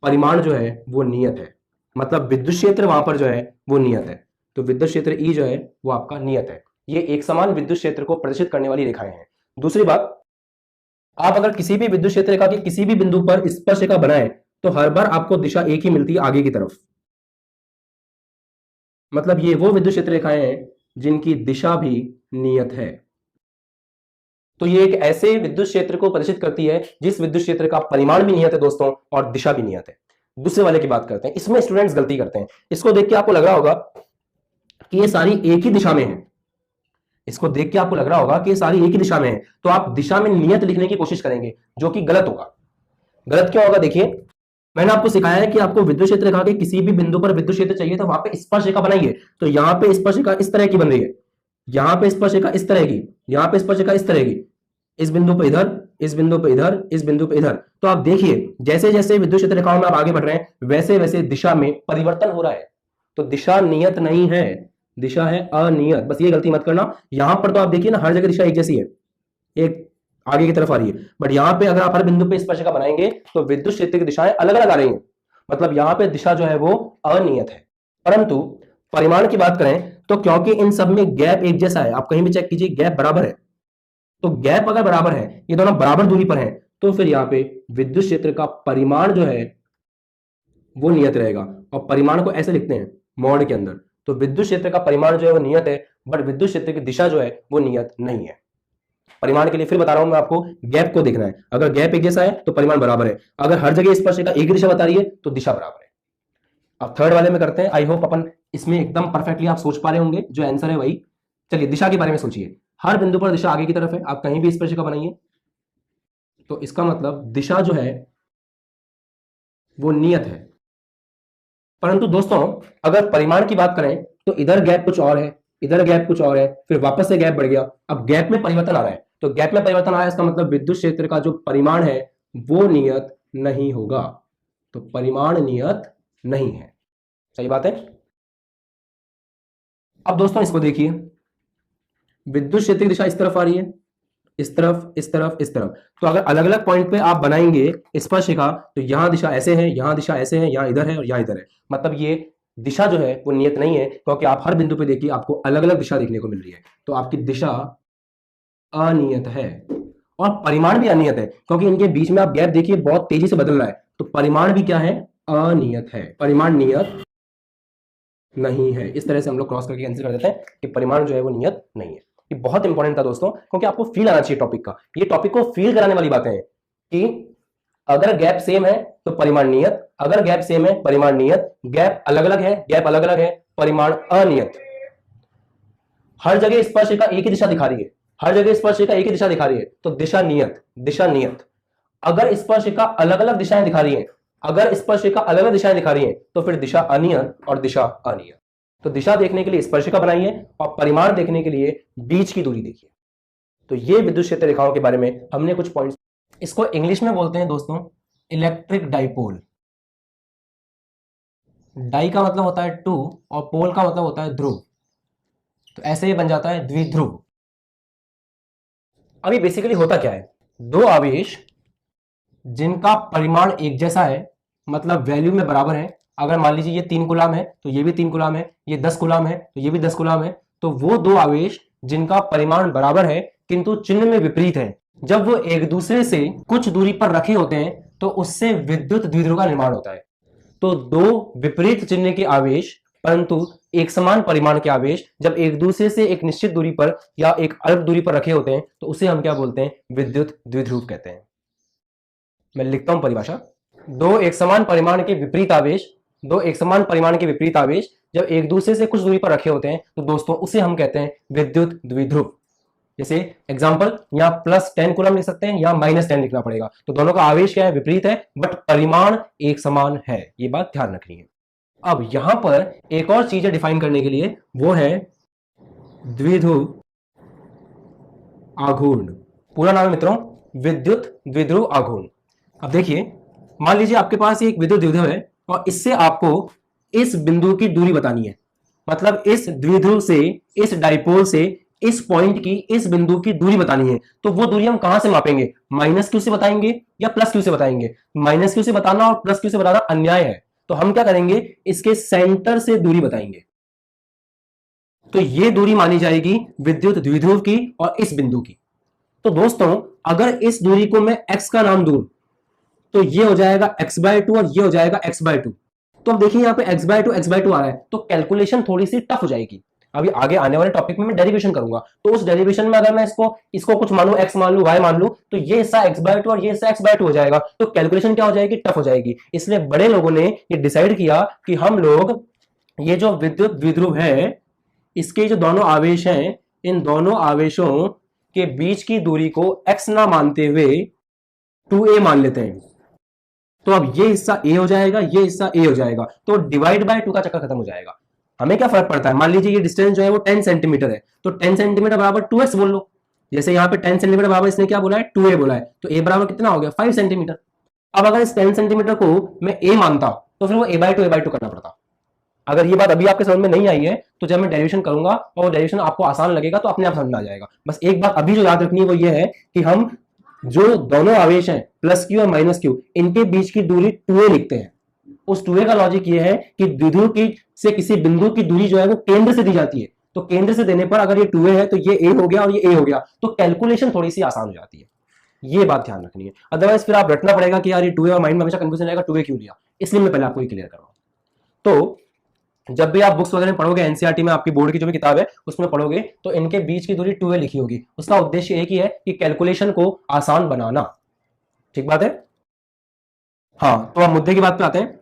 परिमाण जो है वो नियत है, मतलब विद्युत क्षेत्र वहां पर जो है वो नियत है। तो विद्युत क्षेत्र E जो है वो आपका नियत है। ये एक समान विद्युत क्षेत्र को प्रदर्शित करने वाली रेखाएं हैं। दूसरी बात, आप अगर किसी भी विद्युत क्षेत्र रेखा के किसी भी बिंदु पर स्पर्शरेखा बनाएं तो हर बार आपको दिशा एक ही मिलती है आगे की तरफ। मतलब ये वो विद्युत क्षेत्र रेखाएं हैं जिनकी दिशा भी नियत है। तो ये एक ऐसे विद्युत क्षेत्र को प्रदर्शित करती है जिस विद्युत क्षेत्र का परिमाण भी नियत है दोस्तों और दिशा भी नियत है। दूसरे वाले की बात करते हैं, इसमें स्टूडेंट्स गलती करते हैं। इसको देख के आपको लग रहा होगा कि ये सारी एक ही दिशा में है। इसको देख के आपको लग रहा होगा कि ये सारी एक ही दिशा में है, तो आप दिशा में नियत लिखने की कोशिश करेंगे, जो कि गलत होगा। गलत क्यों होगा? देखिए, मैंने आपको सिखाया है कि आपको विद्युत क्षेत्र रेखा के किसी भी बिंदु पर विद्युत क्षेत्र चाहिए तो वहां पे स्पर्शरेखा बनाइए। तो यहां पे स्पर्शरेखा इस तरह की बन रही है, यहां पे स्पर्शरेखा इस तरह की, यहां पे स्पर्शरेखा इस तरह की, इस बिंदु पे इधर, इस बिंदु पे इधर, इस बिंदु पे इधर। तो आप देखिए जैसे जैसे विद्युत क्षेत्र रेखाओं में आप आगे बढ़ रहे हैं वैसे वैसे दिशा में परिवर्तन हो रहा है। तो दिशा नियत नहीं है, दिशा है अनियत। बस ये गलती मत करना। यहां पर तो आप देखिए ना हर जगह दिशा एक जैसी है, एक आगे की तरफ आ रही है, बट यहां पे अगर आप हर बिंदु पे स्पर्शिका बनाएंगे तो विद्युत क्षेत्र की दिशाएं अलग अलग आ रही हैं। मतलब यहां पे दिशा जो है वो अनियत है। परंतु परिमाण की बात करें तो क्योंकि इन सब में गैप एक जैसा है, आप कहीं भी चेक कीजिए गैप बराबर है, तो गैप अगर बराबर है, ये दोनों बराबर दूरी पर है, तो फिर यहाँ पे विद्युत क्षेत्र का परिमाण जो है वो नियत रहेगा। और परिमाण को ऐसे लिखते हैं मॉड के अंदर। तो विद्युत क्षेत्र का परिमाण जो है वो नियत है, बट विद्युत क्षेत्र की दिशा जो है वो नियत नहीं है। परिमाण के लिए फिर बता रहा हूं मैं आपको, गैप को देखना है। अगर गैप एक जैसा है तो परिमाण बराबर है, अगर हर जगह स्पर्शरेखा एक ही दिशा बता रही है तो दिशा बराबर है। अब थर्ड वाले में करते हैं। आई होप अपन इसमें एकदम परफेक्टली आप सोच पा रहे होंगे, जो आंसर है वही। चलिए दिशा के बारे में सोचिए। हर बिंदु पर दिशा आगे की तरफ है, आप कहीं भी स्पर्शिका बनाइए तो इसका मतलब दिशा जो है वो नियत है। परंतु दोस्तों अगर परिमाण की बात करें तो इधर गैप कुछ और है, इधर गैप कुछ और है, फिर वापस से गैप बढ़ गया, अब गैप में परिवर्तन आ रहा है। तो गैप में परिवर्तन आया इसका मतलब विद्युत क्षेत्र का जो परिमाण है वो नियत नहीं होगा। तो परिमाण नियत नहीं है। सही बात है। अब दोस्तों इसको देखिए, विद्युत क्षेत्र की दिशा इस तरफ आ रही है, इस तरफ, इस तरफ, इस तरफ। तो अगर अलग अलग पॉइंट पे आप बनाएंगे स्पर्शिका तो यहां दिशा ऐसे है, यहां दिशा ऐसे है, यहां इधर है और यहां इधर है। मतलब ये दिशा जो है वो नियत नहीं है, क्योंकि आप हर बिंदु पे देखिए आपको अलग अलग दिशा देखने को मिल रही है। तो आपकी दिशा अनियत है और परिमाण भी अनियत है, क्योंकि इनके बीच में आप गैप देखिए बहुत तेजी से बदल रहा है। तो परिमाण भी क्या है? अनियत है। परिमाण नियत नहीं है। इस तरह से हम लोग क्रॉस करके आंसर कर देते हैं कि परिमाण जो है वो नियत नहीं है। ये बहुत इंपॉर्टेंट था दोस्तों, क्योंकि आपको फील आना चाहिए टॉपिक का। ये टॉपिक को फील कराने वाली बातें हैं कि अगर गैप सेम है तो परिमाण नियत, अगर गैप सेम है परिमाण नियत, गैप अलग अलग है, गैप अलग अलग है, परिमाण अनियत। हर जगह स्पर्शिका एक ही दिशा दिखा रही है, हर जगह स्पर्शिका एक ही दिशा दिखा रही है तो दिशा नियत, दिशा नियत। अगर स्पर्शिका अलग अलग दिशाएं दिखा रही है, अगर स्पर्शिका अलग अलग दिशाएं दिखा रही है तो फिर दिशा अनियत और दिशा अनियत। तो दिशा देखने के लिए स्पर्शिका बनाइए और परिमाण देखने के लिए बीच की दूरी देखिए। तो ये विद्युत क्षेत्र रेखाओं के बारे में हमने कुछ पॉइंट्स। इसको इंग्लिश में बोलते हैं दोस्तों इलेक्ट्रिक डाइपोल। डाई का मतलब होता है टू और पोल का मतलब होता है ध्रुव, तो ऐसे ही बन जाता है द्विध्रुव। अभी बेसिकली होता क्या है, दो आवेश जिनका परिमाण एक जैसा है, मतलब वैल्यू में बराबर है। अगर मान लीजिए ये 3 कूलाम है तो ये भी 3 कूलाम है, ये 10 कूलाम है तो ये भी 10 कूलाम है, तो वो दो आवेश जिनका परिमाण बराबर है किंतु चिन्ह में विपरीत है, जब वो एक दूसरे से कुछ दूरी पर रखे होते हैं तो उससे विद्युत द्विध्रुव का निर्माण होता है। तो दो विपरीत चिन्ह के आवेश परंतु एक समान परिमाण के आवेश जब एक दूसरे से एक निश्चित दूरी पर या एक अलग दूरी पर रखे होते हैं तो उसे हम क्या बोलते हैं? विद्युत द्विध्रुव कहते हैं। मैं लिखता हूं परिभाषा। दो एक समान परिमाण के विपरीत आवेश, दो एक समान परिमाण के विपरीत आवेश जब एक दूसरे से कुछ दूरी पर रखे होते हैं तो दोस्तों उसे हम कहते हैं विद्युत द्विध्रुव। जैसे एग्जांपल यहां +10 कूलम लिख सकते हैं या -10 लिखना पड़ेगा। तो दोनों का आवेश क्या है? विपरीत है, बट परिमाण एक समान है। ये बात ध्यान रखनी है। अब यहां पर एक और चीज डिफाइन करने के लिए, वो है द्विध्रुव आघूर्ण। पूरा नाम है मित्रों विद्युत द्विध्रुव आघूर्ण। अब देखिए, मान लीजिए आपके पास एक विद्युत द्विध्रुव है और इससे आपको इस बिंदु की दूरी बतानी है। मतलब इस द्विध्रुव से, इस डाइपोल से इस पॉइंट की, इस बिंदु की दूरी बतानी है। तो वो दूरी हम कहां से मापेंगे? -q से बताएंगे या +q से बताएंगे? -q से बताना और +q से बताना अन्याय है। तो हम क्या करेंगे? इसके सेंटर से दूरी बताएंगे। तो ये दूरी मानी जाएगी विद्युत द्विध्रुव की और इस बिंदु की। तो दोस्तों अगर इस दूरी को मैं x का नाम दूं तो ये हो जाएगा x/2 और ये हो जाएगा x/2। तो अब देखिए यहाँ पे x/2 x/2 आ रहा है, तो कैलकुलेशन थोड़ी सी टफ हो जाएगी। अभी आगे आने वाले टॉपिक में मैं डेरिवेशन करूंगा, तो उस डेरिवेशन में अगर मैं इसको कुछ मान लू, x मान लू, y मान लू, तो ये हिस्सा x/2 और ये हिस्सा x/2 हो जाएगा, तो कैलकुलेशन क्या हो जाएगी, टफ हो जाएगी। इसलिए बड़े लोगों ने ये डिसाइड किया कि हम लोग ये जो विद्युत द्विध्रुव है, इसके जो दोनों आवेश हैं, इन दोनों आवेशों के बीच की दूरी को x ना मानते हुए 2a मान लेते हैं। तो अब ये हिस्सा a हो जाएगा, ये हिस्सा a हो जाएगा, तो डिवाइड बाय 2 का चक्कर खत्म हो जाएगा। हमें क्या फर्क पड़ता है, मान लीजिए ये डिस्टेंस जो है वो 10 सेंटीमीटर है, तो 10 सेंटीमीटर बराबर 2x बोल लो। जैसे यहाँ पे 10 सेंटीमीटर बराबर इसने क्या बोला है, 2a बोला है, तो a बराबर कितना हो गया, 5 सेंटीमीटर। अब अगर इस 10 सेंटीमीटर को मैं a मानता तो फिर वो a/2 करना पड़ता। अगर ये बात अभी आपके समझ में नहीं आई है तो जब मैं डेरिवेशन करूंगा और डेरिवेशन आपको आसान लगेगा तो अपने आप समझ में आ जाएगा। बस एक बात अभी जो याद रखनी है वो ये है कि हम जो दोनों आवेश हैं +q और -q, इनके बीच की दूरी 2a लिखते हैं। उस 2a का लॉजिक ये है कि द्विध्रुव की से किसी बिंदु की दूरी जो है वो केंद्र से दी जाती है, तो केंद्र से देने पर अगर ये 2a है तो ये a हो गया और ये a हो गया, तो कैलकुलेशन थोड़ी सी आसान हो जाती है। ये बात ध्यान रखनी है, अदरवाइज फिर आप रटना पड़ेगा कि यार ये 2a और माइंड में हमेशा कंफ्यूजन रहेगा, 2a क्यों लिया। इसलिए मैं पहले आपको ये क्लियर कर रहा हूं। तो जब भी आप बुक्स वगैरह में पढ़ोगे, एनसीईआरटी में आपकी बोर्ड की जो भी किताब है उसमें पढ़ोगे, तो इनके बीच की दूरी 2a लिखी होगी। उसका उद्देश्य एक ही है कि कैलकुलेशन को आसान बनाना। ठीक बात है। हाँ, तो अब मुद्दे की बात पे आते हैं।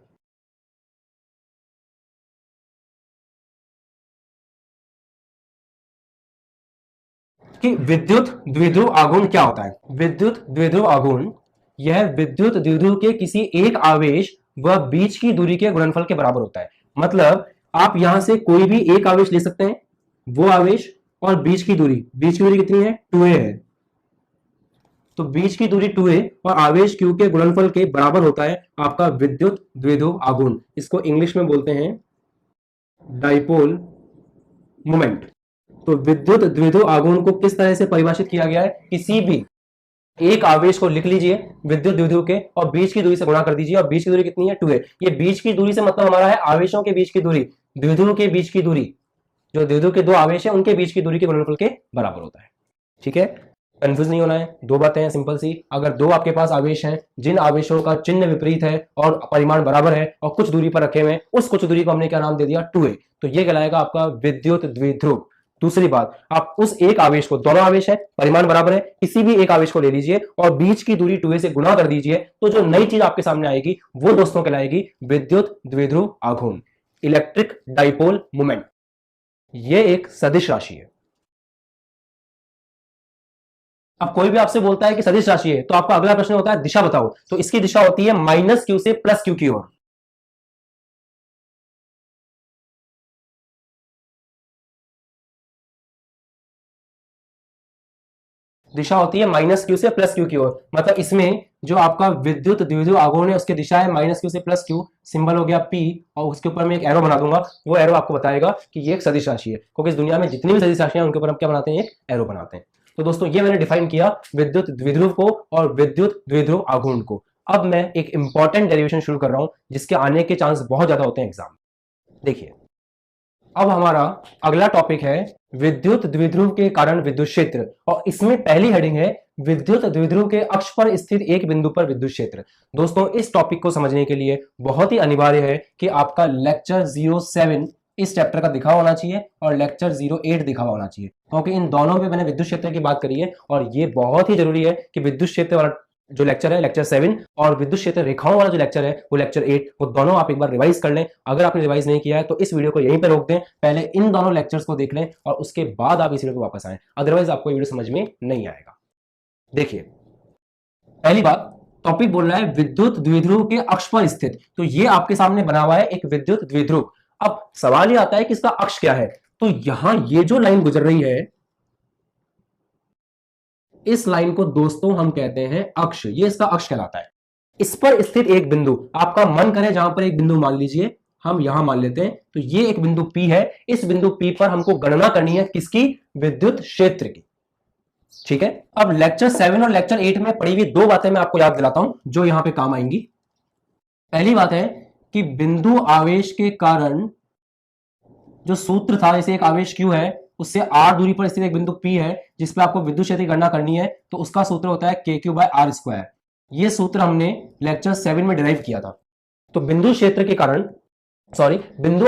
कि विद्युत द्विध्रुव आघूर्ण क्या होता है। विद्युत द्विध्रुव आघूर्ण यह विद्युत द्विध्रुव के किसी एक आवेश व बीच की दूरी के गुणनफल के बराबर होता है। मतलब आप यहां से कोई भी एक आवेश ले सकते हैं, वो आवेश और बीच की दूरी कितनी है, 2a है। तो बीच की दूरी 2a और आवेश q के गुणनफल के बराबर होता है आपका विद्युत द्विध्रुव आघूर्ण। इसको इंग्लिश में बोलते हैं डाइपोल मोमेंट। तो विद्युत द्विध्रुव आघूर्ण को किस तरह से परिभाषित किया गया है, किसी भी एक आवेश को लिख लीजिए विद्युत द्विध्रुव के और बीच की दूरी से गुणा कर दीजिए, और बीच की दूरी कितनी है, 2a। ये बीच की दूरी से मतलब हमारा है आवेशों के बीच की दूरी, द्विध्रुव के बीच की दूरी, जो द्विध्रुव के दो आवेश है उनके बीच की दूरी के गुणनफल के बराबर होता है। ठीक है, कंफ्यूज नहीं होना है। दो बातें हैं सिंपल सी, अगर दो आपके पास आवेश हैं जिन आवेशों का चिन्ह विपरीत है और परिमाण बराबर है और कुछ दूरी पर रखे हुए, उस कुछ दूरी को हमने क्या नाम दे दिया, 2a, तो ये कहलाएगा आपका विद्युत द्विध्रुव। दूसरी बात, आप उस एक आवेश को, दोनों आवेश है परिमाण बराबर है, किसी भी एक आवेश को ले लीजिए और बीच की दूरी 2a से गुणा कर दीजिए, तो जो नई चीज आपके सामने आएगी वो दोस्तों कहलाएगी विद्युत द्विध्रुव आघूर्ण, इलेक्ट्रिक डाइपोल मोमेंट। ये एक सदिश राशि है। अब कोई भी आपसे बोलता है कि सदिश राशि है तो आपका अगला प्रश्न होता है दिशा बताओ, तो इसकी दिशा होती है -q से +q की ओर। दिशा होती है -q से +q की ओर, मतलब इसमें जो आपका विद्युत द्विध्रुव आघूर्ण है उसकी दिशा है -q से +q, सिंबल हो गया p, और उसके ऊपर मैं एक एरो बना दूंगा, वो एरो आपको बताएगा कि ये एक सदिश राशि है, क्योंकि इस दुनिया में जितनी भी सदिश राशियां उनके ऊपर हम क्या बनाते हैं, एक एरो बनाते हैं। तो दोस्तों ये मैंने डिफाइन किया विद्युत द्विध्रुव को और विद्युत द्विध्रुव आघूर्ण को। अब मैं एक इंपॉर्टेंट डेरिवेशन शुरू कर रहा हूं जिसके आने के चांस बहुत ज्यादा होते हैं एग्जाम। देखिए, अब हमारा अगला टॉपिक है विद्युत द्विध्रुव के कारण विद्युत क्षेत्र, और इसमें पहली हेडिंग है विद्युत द्विध्रुव के अक्ष पर स्थित एक बिंदु पर विद्युत क्षेत्र। दोस्तों इस टॉपिक को समझने के लिए बहुत ही अनिवार्य है कि आपका लेक्चर 07 इस चैप्टर का दिखा होना चाहिए और लेक्चर 08 दिखा होना चाहिए, क्योंकि इन दोनों में मैंने विद्युत क्षेत्र की बात करी है, और ये बहुत ही जरूरी है कि विद्युत क्षेत्र वाला जो लेक्चर है लेक्चर 7 और विद्युत क्षेत्र रेखाओं वाला जो लेक्चर है वो लेक्चर 8, वो दोनों आप एक बार रिवाइज कर लें। अगर आपने रिवाइज नहीं किया है तो इस वीडियो को यहीं पर रोक दें, पहले इन दोनों लेक्चर्स को देख लें और उसके बाद आप इस वीडियो को वापस आएं, अदरवाइज आपको ये वीडियो समझ में नहीं आएगा। देखिए, पहली बात, टॉपिक बोल रहा है विद्युत द्विध्रुव के अक्ष पर स्थित, तो ये आपके सामने बना हुआ है एक विद्युत द्विध्रुव। अब सवाल ये आता है कि इसका अक्ष क्या है, तो यहां ये जो लाइन गुजर रही है इस लाइन को दोस्तों हम कहते हैं अक्ष, ये इसका अक्ष कहलाता है। इस पर स्थित एक बिंदु, आपका मन करे जहां पर एक बिंदु मान लीजिए, हम यहां मान लेते हैं, तो ये एक बिंदु P है, इस बिंदु P पर हमको गणना करनी है किसकी, विद्युत क्षेत्र की। ठीक है, अब लेक्चर 7 और लेक्चर 8 में पढ़ी हुई दो बातें मैं आपको याद दिलाता हूं जो यहां पे काम आएंगी। पहली बात है कि बिंदु आवेश के कारण जो सूत्र था, जैसे एक आवेश Q है उससे r दूरी पर स्थित एक बिंदु P है जिस पे आपको विद्युत क्षेत्र की गणना करनी है, तो उसका सूत्र होता है KQ/r²। ये सूत्र हमने लेक्चर 7 में डिराइव किया था। तो बिंदु क्षेत्र के कारण, सॉरी बिंदु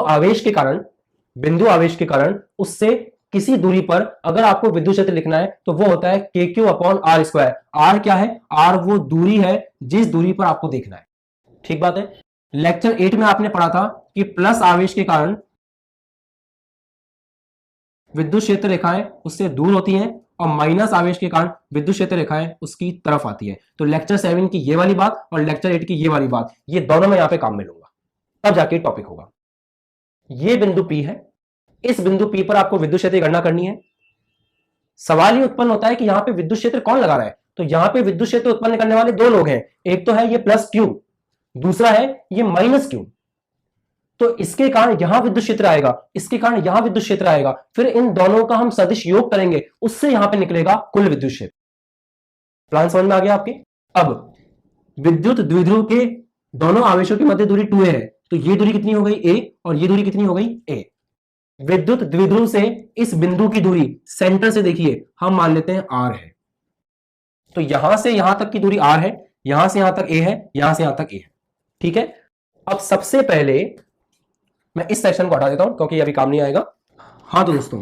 आवेश के कारण उससे किसी दूरी पर अगर आपको विद्युत क्षेत्र लिखना है तो वो होता है KQ/r²। r क्या है? r वो दूरी है जिस दूरी पर आपको देखना है। ठीक बात है। लेक्चर 8 में आपने पढ़ा था कि प्लस आवेश के कारण विद्युत क्षेत्र रेखाएं उससे दूर होती हैं और माइनस आवेश के कारण विद्युत क्षेत्र रेखाएं उसकी तरफ आती है। तो लेक्चर 7 की ये वाली बात और लेक्चर 8 की ये वाली बात, ये दोनों में यहां पे काम में लूंगा, तब जाके टॉपिक होगा। ये बिंदु P है, इस बिंदु P पर आपको विद्युत क्षेत्र की गणना करनी है। सवाल ये उत्पन्न होता है कि यहां पे विद्युत क्षेत्र कौन लगा रहा है? तो यहां पे विद्युत क्षेत्र उत्पन्न करने वाले दो लोग हैं, एक तो है ये प्लस Q, दूसरा है ये माइनस Q। तो इसके कारण यहां विद्युत क्षेत्र आएगा, इसके कारण यहां विद्युत क्षेत्र आएगा, फिर इन दोनों का हम सदिश योग करेंगे, उससे यहां पे निकलेगा कुल विद्युत क्षेत्र। प्लान समझ में आ गया आपके? अब विद्युत द्विध्रुव के दोनों आवेशों की मध्य दूरी 2a है, तो ये दूरी कितनी हो गई a और ये दूरी कितनी हो गई a। विद्युत द्विध्रुव से इस बिंदु की दूरी सेंटर से देखिए हम मान लेते हैं r है, तो यहां से यहां तक की दूरी r है, यहां से यहां तक a है, यहां से यहां तक a है। ठीक है। अब सबसे पहले मैं इस सेक्शन को हटा देता हूं क्योंकि अभी काम नहीं आएगा। हाँ तो दोस्तों,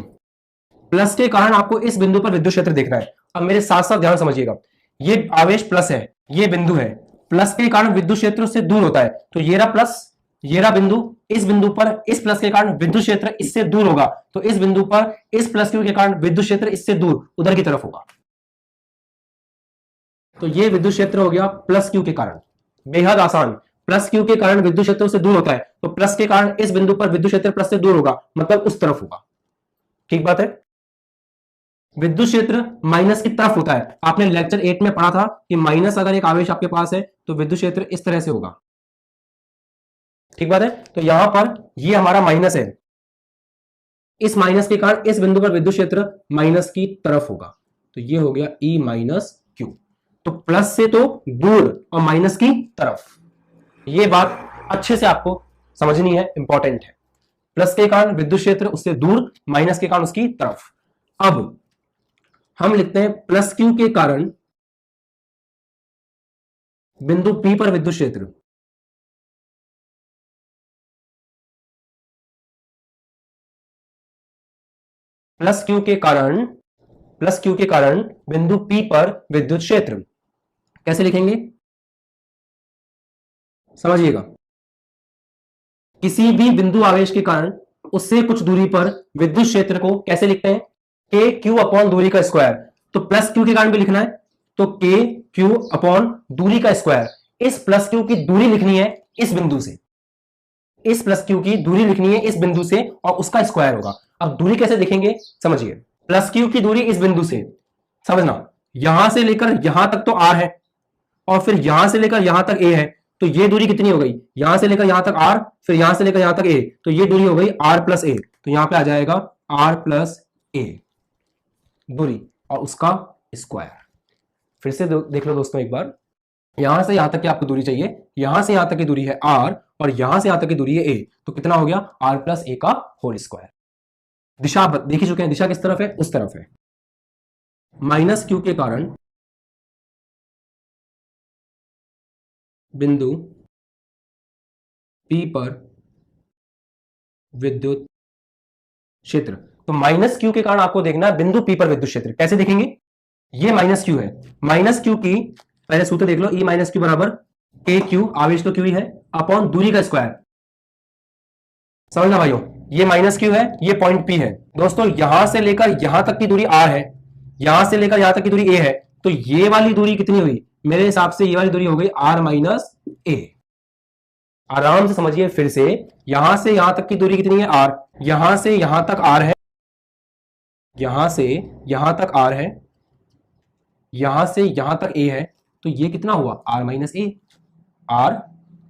प्लस के कारण आपको इस बिंदु पर विद्युत क्षेत्र देखना है। अब मेरे साथ साथ ध्यान समझिएगा, ये आवेश प्लस है, ये बिंदु है, प्लस के कारण विद्युत क्षेत्र उससे दूर होता है, तो ये रहा प्लस, ये रहा बिंदु, इस बिंदु पर इस प्लस के कारण विद्युत क्षेत्र इससे दूर होगा, तो इस बिंदु पर इस प्लस क्यू के कारण विद्युत क्षेत्र इससे दूर उधर की तरफ होगा। तो ये विद्युत क्षेत्र हो गया प्लस क्यू के कारण। बेहद आसान, प्लस क्यू के कारण विद्युत क्षेत्र से दूर होता है, तो प्लस के कारण इस बिंदु पर विद्युत क्षेत्र प्लस से दूर होगा, मतलब उस तरफ होगा। ठीक बात है। विद्युत क्षेत्र माइनस की तरफ होता है, आपने लेक्चर 8 में पढ़ा था कि माइनस अगर एक आवेश आपके पास है तो विद्युत क्षेत्र इस तरह से होगा। ठीक बात है। तो यहां पर ये हमारा माइनस है, इस माइनस के कारण इस बिंदु पर विद्युत क्षेत्र माइनस की तरफ होगा, तो ये हो गया E माइनस क्यू। तो प्लस से तो दूर और माइनस की तरफ, ये बात अच्छे से आपको समझनी है, इंपॉर्टेंट है। प्लस के कारण विद्युत क्षेत्र उससे दूर, माइनस के कारण उसकी तरफ। अब हम लिखते हैं प्लस क्यू के कारण बिंदु P पर विद्युत क्षेत्र, प्लस क्यू के कारण बिंदु P पर विद्युत क्षेत्र कैसे लिखेंगे समझिएगा। किसी भी बिंदु आवेश के कारण उससे कुछ दूरी पर विद्युत क्षेत्र को कैसे लिखते हैं? के क्यू अपॉन दूरी का स्क्वायर। तो प्लस क्यू के कारण भी लिखना है, तो के क्यू अपॉन दूरी का स्क्वायर। इस प्लस क्यू की दूरी लिखनी है इस बिंदु से, इस प्लस क्यू की दूरी लिखनी है इस बिंदु से और उसका स्क्वायर होगा। अब दूरी कैसे देखेंगे समझिए। प्लस क्यू की दूरी इस बिंदु से, समझना, यहां से लेकर यहां तक तो r है और फिर यहां से लेकर यहां तक a है, तो ये दूरी कितनी हो गई? यहां से लेकर यहां तक r, फिर यहां से लेकर यहां तक a, तो ये दूरी हो गई r प्लस a। तो यहां पे आ जाएगा r प्लस a दूरी और उसका स्क्वायर। फिर से देख लो दोस्तों एक बार, यहां से यहां तक की आपको दूरी चाहिए, यहां से यहां तक की दूरी है r और यहां से यहां तक की दूरी है a, तो कितना हो गया? r प्लस a का होल स्क्वायर। दिशा देख ही चुके हैं, दिशा किस तरफ है? उस तरफ है। माइनस क्यू के कारण बिंदु P पर विद्युत क्षेत्र, तो माइनस क्यू के कारण आपको देखना है बिंदु P पर विद्युत क्षेत्र। कैसे देखेंगे? ये माइनस क्यू है, माइनस क्यू की पहले सूत्र देख लो, E माइनस क्यू बराबर के क्यू, आवेश तो क्यू ही है, अपॉन दूरी का स्क्वायर। समझना भाइयों, ये माइनस क्यू है, ये पॉइंट P है। दोस्तों यहां से लेकर यहां तक की दूरी r है, यहां से लेकर यहां तक की दूरी a है, तो ये वाली दूरी कितनी हुई? मेरे हिसाब से ये वाली दूरी हो गई r माइनस a। आराम से समझिए फिर से, यहां से यहां तक की दूरी कितनी है? r। यहां से यहां तक r है, यहां से यहां तक r है, यहां से यहां तक a है, तो ये कितना हुआ? r minus a। r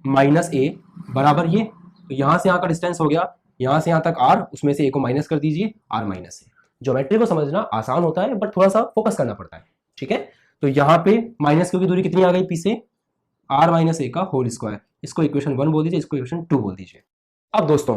minus a बराबर ये, तो यहां से यहां का डिस्टेंस हो गया, यहां से यहां तक r, उसमें से a को माइनस कर दीजिए, r माइनस a। ज्योमेट्री को समझना आसान होता है बट थोड़ा सा फोकस करना पड़ता है। ठीक है, तो यहां पे माइनस क्यू की दूरी कितनी आ गई? P से r माइनस a का होल स्क्वायर। इसको इक्वेशन 1 बोल दीजिए, इसको इक्वेशन 2 बोल दीजिए। अब दोस्तों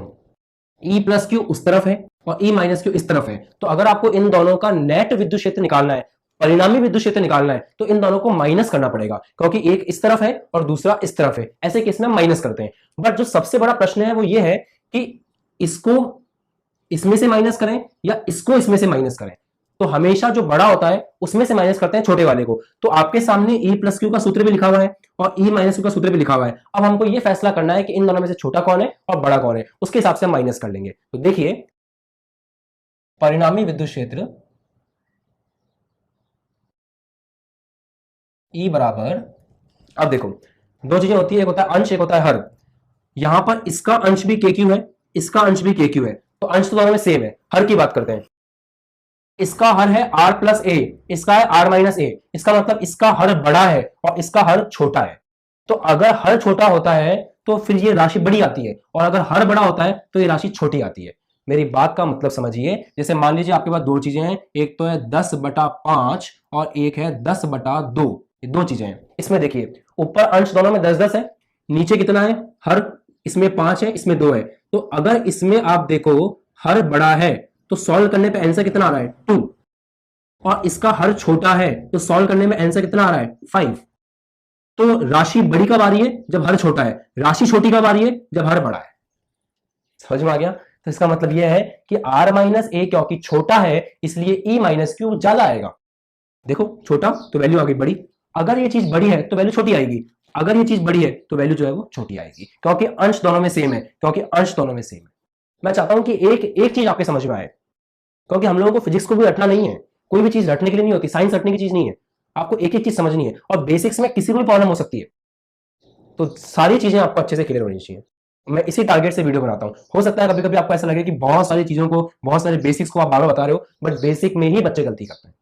E प्लस क्यू उस तरफ है और ई माइनस क्यू इस तरफ है। तो अगर आपको इन दोनों का नेट विद्युत क्षेत्र निकालना है, परिणामी विद्युत क्षेत्र निकालना है, तो इन दोनों को माइनस करना पड़ेगा, क्योंकि एक इस तरफ है और दूसरा इस तरफ है। ऐसे केस में माइनस करते हैं। बट जो सबसे बड़ा प्रश्न है वो ये है कि इसको इसमें से माइनस करें या इसको इसमें से माइनस करें। तो हमेशा जो बड़ा होता है उसमें से माइनस करते हैं छोटे वाले को। तो आपके सामने ई प्लस क्यू का सूत्र भी लिखा हुआ है और ई माइनस क्यू का सूत्र भी लिखा हुआ है। अब हमको ये फैसला करना है कि इन दोनों में से छोटा कौन है और बड़ा कौन है, उसके हिसाब से हम माइनस कर लेंगे। तो देखिए, परिणामी विद्युत क्षेत्र ई बराबर, अब देखो दो चीजें होती है, एक होता है अंश, एक होता है हर। यहां पर इसका अंश भी के क्यू है, इसका अंश भी के क्यू है, तो अंश तो दोनों में सेम है। हर की बात करते हैं। इसका हर है आर प्लस ए, इसका है आर माइनस ए। इसका मतलब इसका हर बड़ा है और इसका हर छोटा है। तो अगर हर छोटा होता है तो फिर ये राशि बड़ी आती है, और अगर हर बड़ा होता है तो ये राशि छोटी आती है। मेरी बात का मतलब समझिए। जैसे मान लीजिए आपके पास दो चीजें हैं, एक तो है 10/5 और एक है 10/2। ये दो चीजें हैं। इसमें देखिए ऊपर अंश दोनों में 10-10 है, नीचे कितना है, हर इसमें 5 है, इसमें 2 है। तो अगर इसमें आप देखो हर बड़ा है तो सॉल्व करने पे आंसर कितना आ रहा है, 2। और इसका हर छोटा है तो सॉल्व करने में आंसर कितना आ रहा है, 5। तो राशि बड़ी कब आ रही है, जब हर छोटा है। राशि छोटी कब आ रही है, जब हर बड़ा है। समझ में आ गया। तो इसका मतलब यह है कि r माइनस ए क्योंकि छोटा है इसलिए e माइनस क्यू ज्यादा आएगा। देखो छोटा तो वैल्यू आ गई बड़ी, अगर ये चीज बड़ी है तो वैल्यू छोटी आएगी, अगर ये चीज बड़ी है तो वैल्यू जो है वो छोटी आएगी, क्योंकि अंश दोनों में सेम है, क्योंकि अंश दोनों में सेम है। मैं चाहता हूं कि एक एक चीज आपके समझ में आए, क्योंकि हम लोगों को फिजिक्स को भी रटना नहीं है। कोई भी चीज रटने के लिए नहीं होती, साइंस रटने की चीज नहीं है। आपको एक एक चीज समझनी है, और बेसिक्स में किसी को भी प्रॉब्लम हो सकती है। तो सारी चीजें आपको अच्छे से क्लियर होनी चाहिए। मैं इसी टारगेट से वीडियो बनाता हूं। हो सकता है कभी कभी आपको ऐसा लगे कि बहुत सारी चीजों को, बहुत सारे बेसिक्स को आप बार बार बता रहे हो, बट बेसिक में ही बच्चे गलती करते हैं।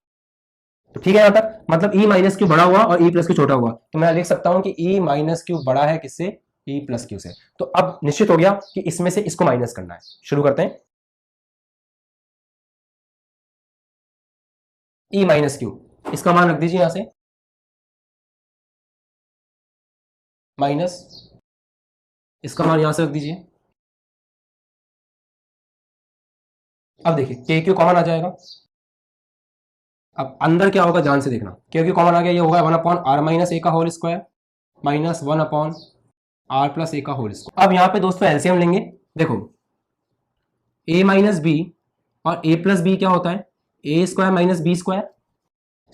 तो ठीक है, यहां तक मतलब ई माइनस क्यू बड़ा हुआ और ई प्लस क्यू छोटा हुआ, तो मैं लिख सकता हूं कि ई माइनस क्यू बड़ा है किससे, ई प्लस क्यू से। तो अब निश्चित हो गया कि इसमें से इसको माइनस करना है। शुरू करते हैं। ई माइनस क्यू, इसका मान रख दीजिए यहां से माइनस, इसका मान यहां से रख दीजिए। अब देखिए के क्यू कॉमन आ जाएगा। अब अंदर क्या होगा ध्यान से देखना, के क्यू कॉमन आ गया, ये होगा 1/r - a का whole square minus 1/r + a का होल स्क्वायर। अब यहां पे दोस्तों एलसीएम लेंगे। देखो a माइनस बी और a प्लस बी क्या होता है, a square minus B square.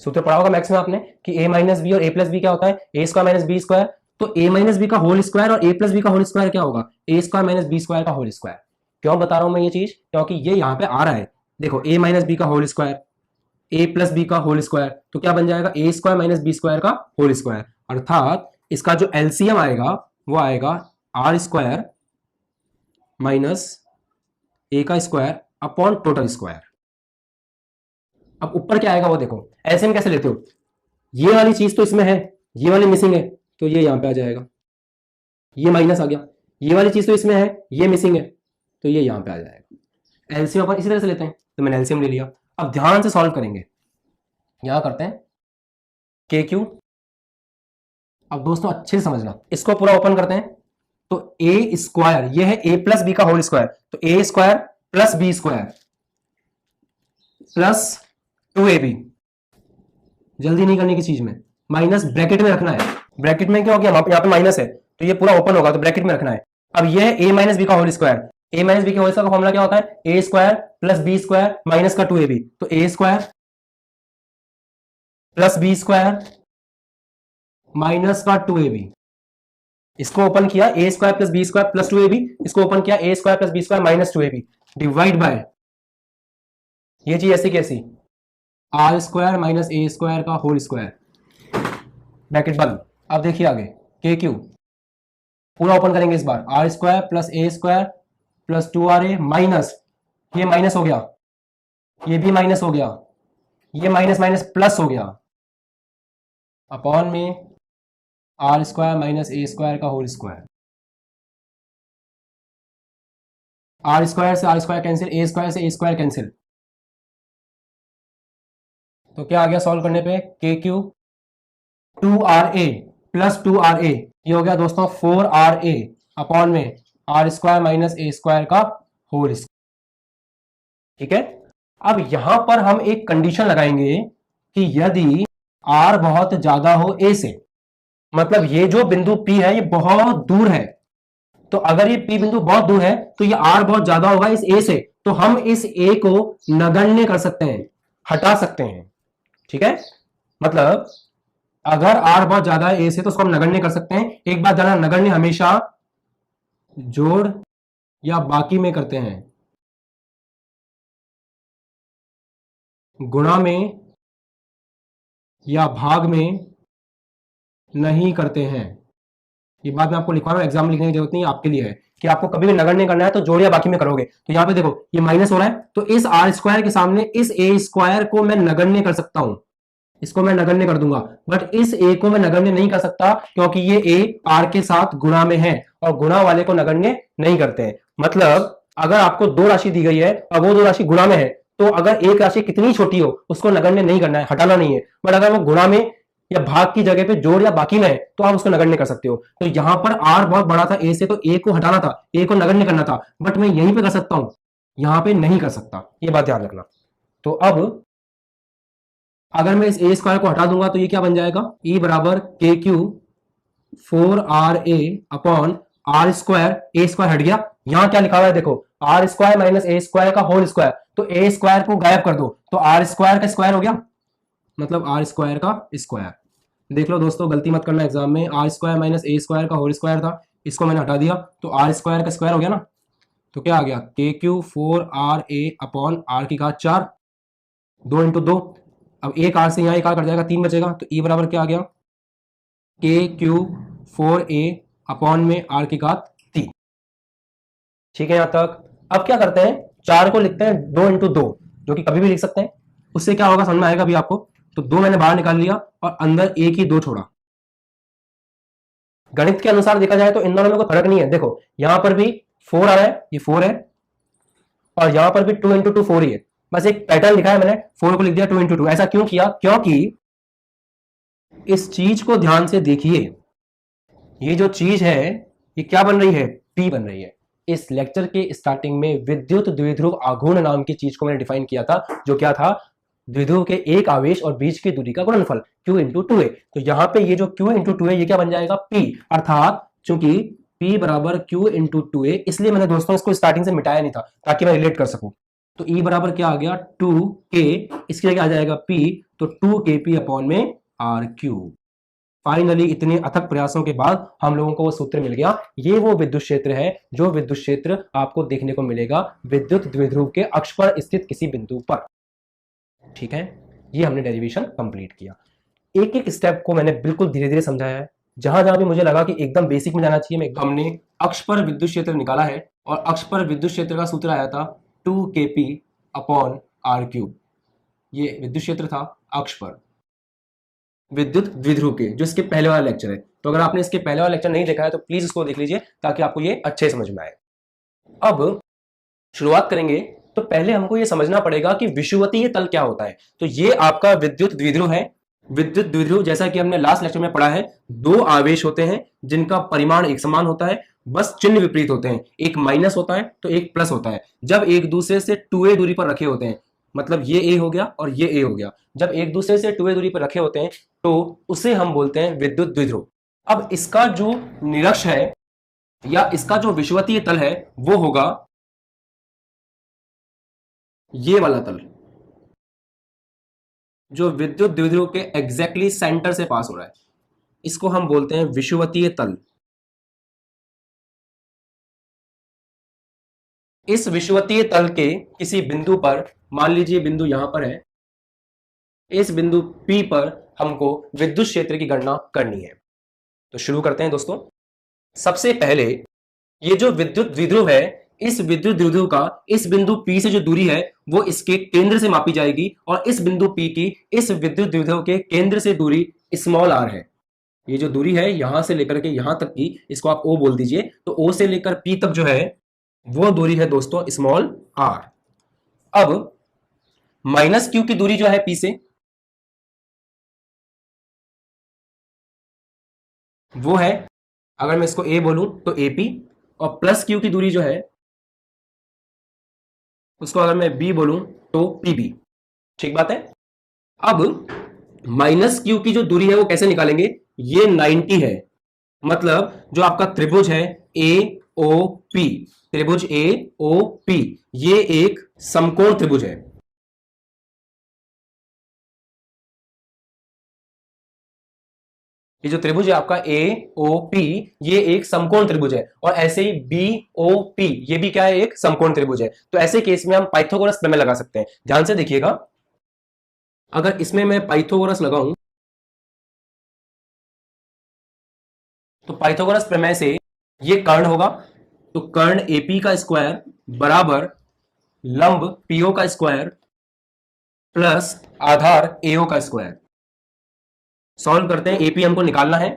सूत्र पढ़ा होगा मैथ्स में आपने कि a माइनस बी और a प्लस बी क्या होता है, a square minus B square. तो a माइनस बी का होल स्क्वायर और a प्लस बी का होल स्क्वायर क्या होगा, a square minus B square का होल स्क्वायर। क्यों बता रहा हूं मैं ये चीज, क्योंकि ये यहाँ पे आ रहा है। देखो a माइनस बी का whole square, a plus B का होल स्क्वायर, तो क्या बन जाएगा, a square minus B square का होल स्क्वायर। अर्थात इसका जो एलसीएम आएगा वो आएगा आर स्क्वायर माइनस ए का स्क्वायर अपॉन टोटल स्क्वायर। अब ऊपर क्या आएगा वो देखो। एलसीएम कैसे लेते हो, ये वाली चीज तो इसमें है, ये वाली मिसिंग है, तो ये यहां पे आ जाएगा, ये माइनस आ गया। ये वाली चीज तो इसमें है, ये मिसिंग है, तो ये यहां पे आ जाएगा। एलसीएम अपन इसी तरह से लेते हैं, तो मैंने एलसीएम ले लिया। अब ध्यान से सॉल्व करेंगे। यहां करते हैं के क्यू। अब दोस्तों अच्छे से समझना, इसको पूरा ओपन करते हैं। तो ए स्क्वायर, ये है ए प्लस बी का होल स्क्वायर, तो A square plus B square plus 2ab। जल्दी नहीं करने की चीज में, माइनस ब्रैकेट में रखना है। ब्रैकेट में क्यों, यहाँ पे माइनस है तो ये पूरा ओपन होगा, तो ब्रैकेट में रखना है। अब ये है a माइनस बी का whole square, a minus B के होल स्क्वायर का फॉर्मूला क्या होता है, A square plus B square minus का 2ab। तो A square plus B square minus का 2ab। इसको ओपन किया, A square plus B square plus 2ab। इसको ओपन किया, A square plus B square minus 2ab divide by, ये चीज ऐसी कैसी, R square minus A square का होल स्क्वायर, ब्रैकेट बंद। अब देखिए आगे के क्यू पूरा ओपन करेंगे इस बार, R square plus A square plus 2ra minus, ये माइनस हो गया, ये भी माइनस हो गया, ये माइनस माइनस प्लस हो गया, अपॉन में R square minus A square का होल स्क्वायर। आर स्क्वायर से R square cancel, A square से ए स्क्वायर कैंसिल, तो क्या आ गया सॉल्व करने पे, के क्यू 2ra प्लस 2ra, ये हो गया दोस्तों 4ra अपॉन में R square minus A square का होल स्क्वायर। ठीक है। अब यहां पर हम एक कंडीशन लगाएंगे कि यदि r बहुत ज्यादा हो a से, मतलब ये जो बिंदु P है ये बहुत दूर है, तो अगर ये P बिंदु बहुत दूर है तो ये r बहुत ज्यादा होगा इस a से, तो हम इस a को नगण्य कर सकते हैं, हटा सकते हैं। ठीक है, मतलब अगर r बहुत ज्यादा है a से तो उसको हम नगण्य कर सकते हैं। एक बात जाना, नगण्य हमेशा जोड़ या बाकी में करते हैं, गुणा में या भाग में नहीं करते हैं। ये बात मैं आपको लिखवा रहा हूं, एग्जाम में लिखने की जरूरत नहीं है, आपके लिए है कि आपको कभी भी नगण्य करना है तो जोड़ या बाकी में करोगे। तो यहां पे देखो ये माइनस हो रहा है, तो इस आर स्क्वायर के सामने इस ए स्क्वायर को मैं नगण्य कर सकता हूं, इसको मैं नगण्य कर दूंगा। बट इस ए को मैं नगण्य नहीं कर सकता क्योंकि ये ए आर के साथ गुणा में है और गुणा वाले को नगण्य नहीं करते हैं। मतलब अगर आपको दो राशि दी गई है और वो दो राशि गुणा में है, तो अगर एक राशि कितनी छोटी हो उसको नगण्य नहीं करना है, हटाना नहीं है। बट अगर वो गुणा में या भाग की जगह पे जोड़ या बाकी में है तो आप उसको नगण्य कर सकते हो। तो यहां पर आर बहुत बड़ा था ए से, तो ए को हटाना था, ए को नगण्य करना था, बट मैं यहीं पे कर सकता हूं, यहां पे नहीं कर सकता, ये बात ध्यान रखना। तो अब अगर मैं इस ए स्क्वायर को हटा दूंगा तो ये क्या बन जाएगा, ई बराबर K Q 4RA upon R square, A square हट गया, यहां क्या लिखा हुआ है देखो, R square minus A square का होल स्क्वायर, तो ए स्क्वायर को गायब कर दो तो आर स्क्वायर का स्क्वायर हो गया, मतलब आर स्क्वायर का स्क्वायर। देख लो दोस्तों, गलती मत करना एग्जाम में, R square minus A square का होल स्क्वायर था, इसको मैंने हटा दिया तो आर स्क्वायर का स्क्वायर हो गया ना। तो क्या आ गया, K Q 4RA upon are की घात 4, 2 × 2। अब एक आर से यहाँ एक आर कट जाएगा, 3 बचेगा, तो ई बराबर क्या आ गया, के क्यू 4A अपॉन में आर की घात 3। ठीक है यहां तक। अब क्या करते हैं, 4 को लिखते हैं 2 × 2, जो कि कभी भी लिख सकते हैं, उससे क्या होगा समझ में आएगा अभी आपको। तो 2 मैंने बाहर निकाल लिया और अंदर एक ही 2 छोड़ा। गणित के अनुसार देखा जाए तो इन दोनों में कोई फर्क नहीं है, देखो यहां पर भी 4 आ रहा है, ये 4 है, और यहां पर भी 2 × 2 4 ही है, बस एक पैटर्न लिखा है मैंने, 4 को लिख दिया 2 × 2। ऐसा क्यों किया, क्योंकि इस चीज को ध्यान से देखिए, ये जो चीज है ये क्या बन रही है, पी बन रही है। इस लेक्चर के स्टार्टिंग में विद्युत द्विध्रुव आघूर्ण नाम की चीज को मैंने डिफाइन किया था, जो क्या था, द्विध्रुव के एक आवेश और बीच की दूरी का गुणनफल Q × 2a। तो यहां पे ये जो Q × 2a ये क्या बन जाएगा, P, अर्थात चूंकि P बराबर Q × 2a, इसलिए मैंने दोस्तों इसको स्टार्टिंग से मिटाया नहीं था ताकि मैं रिलेट कर सकूं। तो E बराबर क्या आ गया, 2k, इसके लिए क्या आ जाएगा P, तो 2kP अपॉन में RQ। फाइनली इतने अथक प्रयासों के बाद हम लोगों को वो सूत्र मिल गया। ये वो विद्युत क्षेत्र है जो विद्युत क्षेत्र आपको देखने को मिलेगा विद्युत द्विध्रुव के अक्ष पर स्थित किसी बिंदु पर। ठीक है, ये हमने डेरिवेशन कंप्लीट किया। एक एक स्टेप को मैंने बिल्कुल धीरे धीरे समझाया है, जहां जहां भी मुझे लगा कि एकदम बेसिक में जाना चाहिए मैं, हमने अक्ष पर विद्युत क्षेत्र निकाला है और अक्ष पर विद्युत क्षेत्र का सूत्र आया था 2kP अपॉन RQ। ये विद्युत क्षेत्र था अक्ष पर विद्युत द्विध्रुव के, जो इसके पहले वाला लेक्चर है। तो अगर आपने इसके पहले वाला लेक्चर नहीं देखा है तो प्लीज इसको देख लीजिए ताकि आपको ये अच्छे समझ में आए। अब शुरुआत करेंगे तो पहले हमको ये समझना पड़ेगा कि विषुवतीय तल क्या होता है। तो ये आपका विद्युत द्विध्रुव है। विद्युत द्विध्रुव जैसा कि हमने लास्ट लेक्चर में पढ़ा है, दो आवेश होते हैं जिनका परिमाण एक समान होता है, बस चिन्ह विपरीत होते हैं, एक माइनस होता है तो एक प्लस होता है। जब एक दूसरे से 2a दूरी पर रखे होते हैं, मतलब ये a हो गया और ये a हो गया, जब एक दूसरे से 2a दूरी पर रखे होते हैं तो उसे हम बोलते हैं विद्युत द्विध्रुव। अब इसका जो निरक्ष है या इसका जो विषुवतीय तल है वो होगा ये वाला तल, जो विद्युत द्विध्रुव के एग्जैक्टली सेंटर से पास हो रहा है, इसको हम बोलते हैं विषुवतीय तल। इस विषुवतीय तल के किसी बिंदु पर, मान लीजिए बिंदु यहां पर है, इस बिंदु P पर हमको विद्युत क्षेत्र की गणना करनी है। तो शुरू करते हैं दोस्तों। सबसे पहले ये जो विद्युत द्विध्रुव है, इस विद्युत द्विध्रुव का इस बिंदु P से जो दूरी है वो इसके केंद्र से मापी जाएगी और इस बिंदु P की इस विद्युत द्विध्रुव के केंद्र से दूरी स्मॉल r है। ये जो दूरी है यहां से लेकर के यहां तक की, इसको आप O बोल दीजिए, तो O से लेकर P तक जो है वो दूरी है दोस्तों स्मॉल r। अब माइनस Q की दूरी जो है P से, वो है, अगर मैं इसको A बोलूं तो AP, और प्लस Q की दूरी जो है उसको अगर मैं बी बोलूं तो पीबी। ठीक बात है। अब माइनस क्यू की जो दूरी है वो कैसे निकालेंगे, ये 90 है, मतलब जो आपका त्रिभुज है ए ओ पी, त्रिभुज ए ओ पी, ये एक समकोण त्रिभुज है। ये जो त्रिभुज है आपका ए ओ पी, ये एक समकोण त्रिभुज है, और ऐसे ही बी ओ पी, ये भी क्या है, एक समकोण त्रिभुज है। तो ऐसे केस में हम पाइथागोरस प्रमेय लगा सकते हैं। ध्यान से देखिएगा, अगर इसमें मैं पाइथागोरस लगाऊं तो पाइथागोरस प्रमेय से ये कर्ण होगा, तो कर्ण एपी का स्क्वायर बराबर लंब पीओ का स्क्वायर प्लस आधार एओ का स्क्वायर। सॉल्व करते हैं, एपी हमको निकालना है,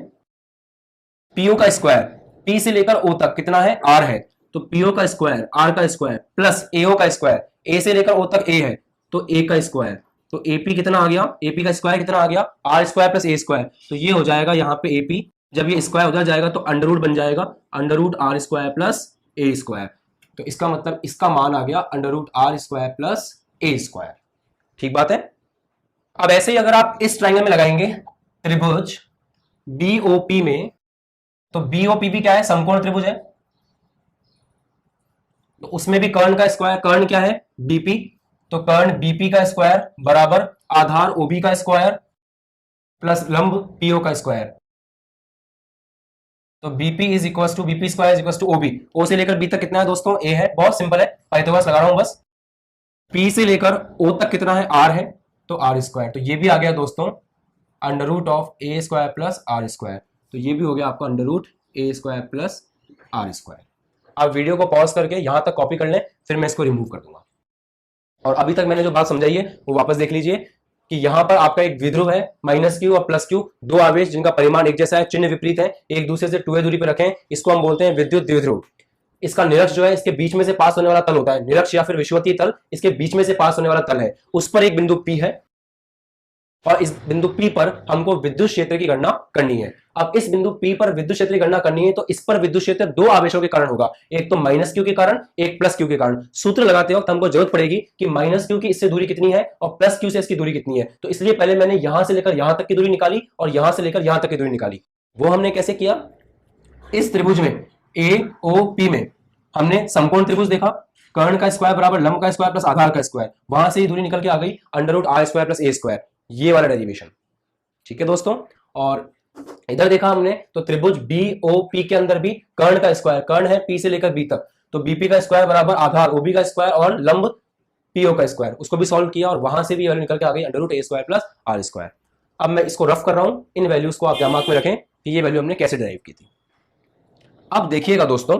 पीओ का स्क्वायर पी से लेकर ओ तक कितना है, आर है, तो पीओ का स्क्वायर आर का स्क्वायर प्लस एओ का स्क्वायर, ए से लेकर ओ तक ए है तो ए का स्क्वायर, तो एपी कितना आ गया, एपी का स्क्वायर कितना आ गया, R square plus A square, तो ये हो जाएगा यहाँ पे एपी, जब ये स्क्वायर उधर जाएगा तो अंडर रूट बन जाएगा, under root R square plus A square, तो इसका मतलब इसका मान आ गया under root R square plus A square. ठीक बात है। अब ऐसे ही अगर आप इस ट्राइंगल में लगाएंगे त्रिभुज बीओपी में, तो बीओपी भी क्या है, समकोण त्रिभुज है, तो उसमें भी कर्ण का स्क्वायर, कर्ण क्या है बीपी, तो कर्ण बीपी का स्क्वायर बराबर आधार ओबी का स्क्वायर प्लस लंब पीओ का स्क्वायर, तो BP is equal to BP square is equal to OB. O से लेकर बी तक कितना है दोस्तों, ए है, बहुत सिंपल है, पाइथागोरस लगा रहा हूं बस। पी से लेकर ओ तक कितना है, आर है, तो आर स्क्वायर, तो ये भी आ गया दोस्तों under root of A square plus R square, तो ये भी हो गया आपका under root A square plus R square. आप वीडियो को पॉज करके यहां तक कॉपी कर लें, फिर मैं इसको रिमूव कर दूंगा। और अभी तक मैंने जो बात समझाई है वो वापस देख लीजिए कि यहां पर आपका एक द्विध्रुव है माइनस क्यू और प्लस क्यू, दो आवेश जिनका परिमाण एक जैसा है, चिन्ह विपरीत है, एक दूसरे से 2a दूरी पर रखें, इसको हम बोलते हैं विद्युत द्विध्रुव। इसका निरक्ष जो है इसके बीच में से पास होने वाला तल होता है, निरक्ष या फिर विषुवतीय तल इसके बीच में से पास होने वाला तल है, उस पर एक बिंदु P है, और इस बिंदु P पर हमको विद्युत क्षेत्र की गणना करनी है। अब इस बिंदु P पर विद्युत क्षेत्र की गणना करनी है, तो इस पर विद्युत क्षेत्र दो आवेशों के कारण होगा, एक तो माइनस क्यू के कारण, एक प्लस क्यू के कारण। सूत्र लगाते वक्त हमको जरूरत पड़ेगी कि माइनस क्यू की इससे दूरी कितनी है और प्लस क्यू से इसकी दूरी कितनी है, तो इसलिए पहले मैंने यहां से लेकर यहां तक की दूरी निकाली और यहां से लेकर यहां तक की दूरी निकाली। वो हमने कैसे किया, इस त्रिभुज में ए ओ पी में हमने समकोण त्रिभुज देखा, कर्ण का स्क्वायर बराबर लंब का स्क्वायर प्लस आधार का स्क्वायर, वहां से ही दूरी निकल के आ गई under root R square plus A square, ये वाला डेरिवेशन। ठीक है दोस्तों, और इधर देखा हमने तो त्रिभुज बी ओ पी के अंदर भी कर्ण का स्क्वायर, कर्ण है पी से लेकर बी तक, तो बीपी का स्क्वायर बराबर आधार ओबी का स्क्वायर और लंब पीओ का स्क्वायर, उसको भी सॉल्व किया और वहां से भी वैल्यू निकल के आ गई under root A square plus R square. अब मैं इसको रफ कर रहा हूं, इन वैल्यूज को आप दिमाग में रखें कि ये वैल्यू हमने कैसे ड्राइव की थी। अब देखिएगा दोस्तों,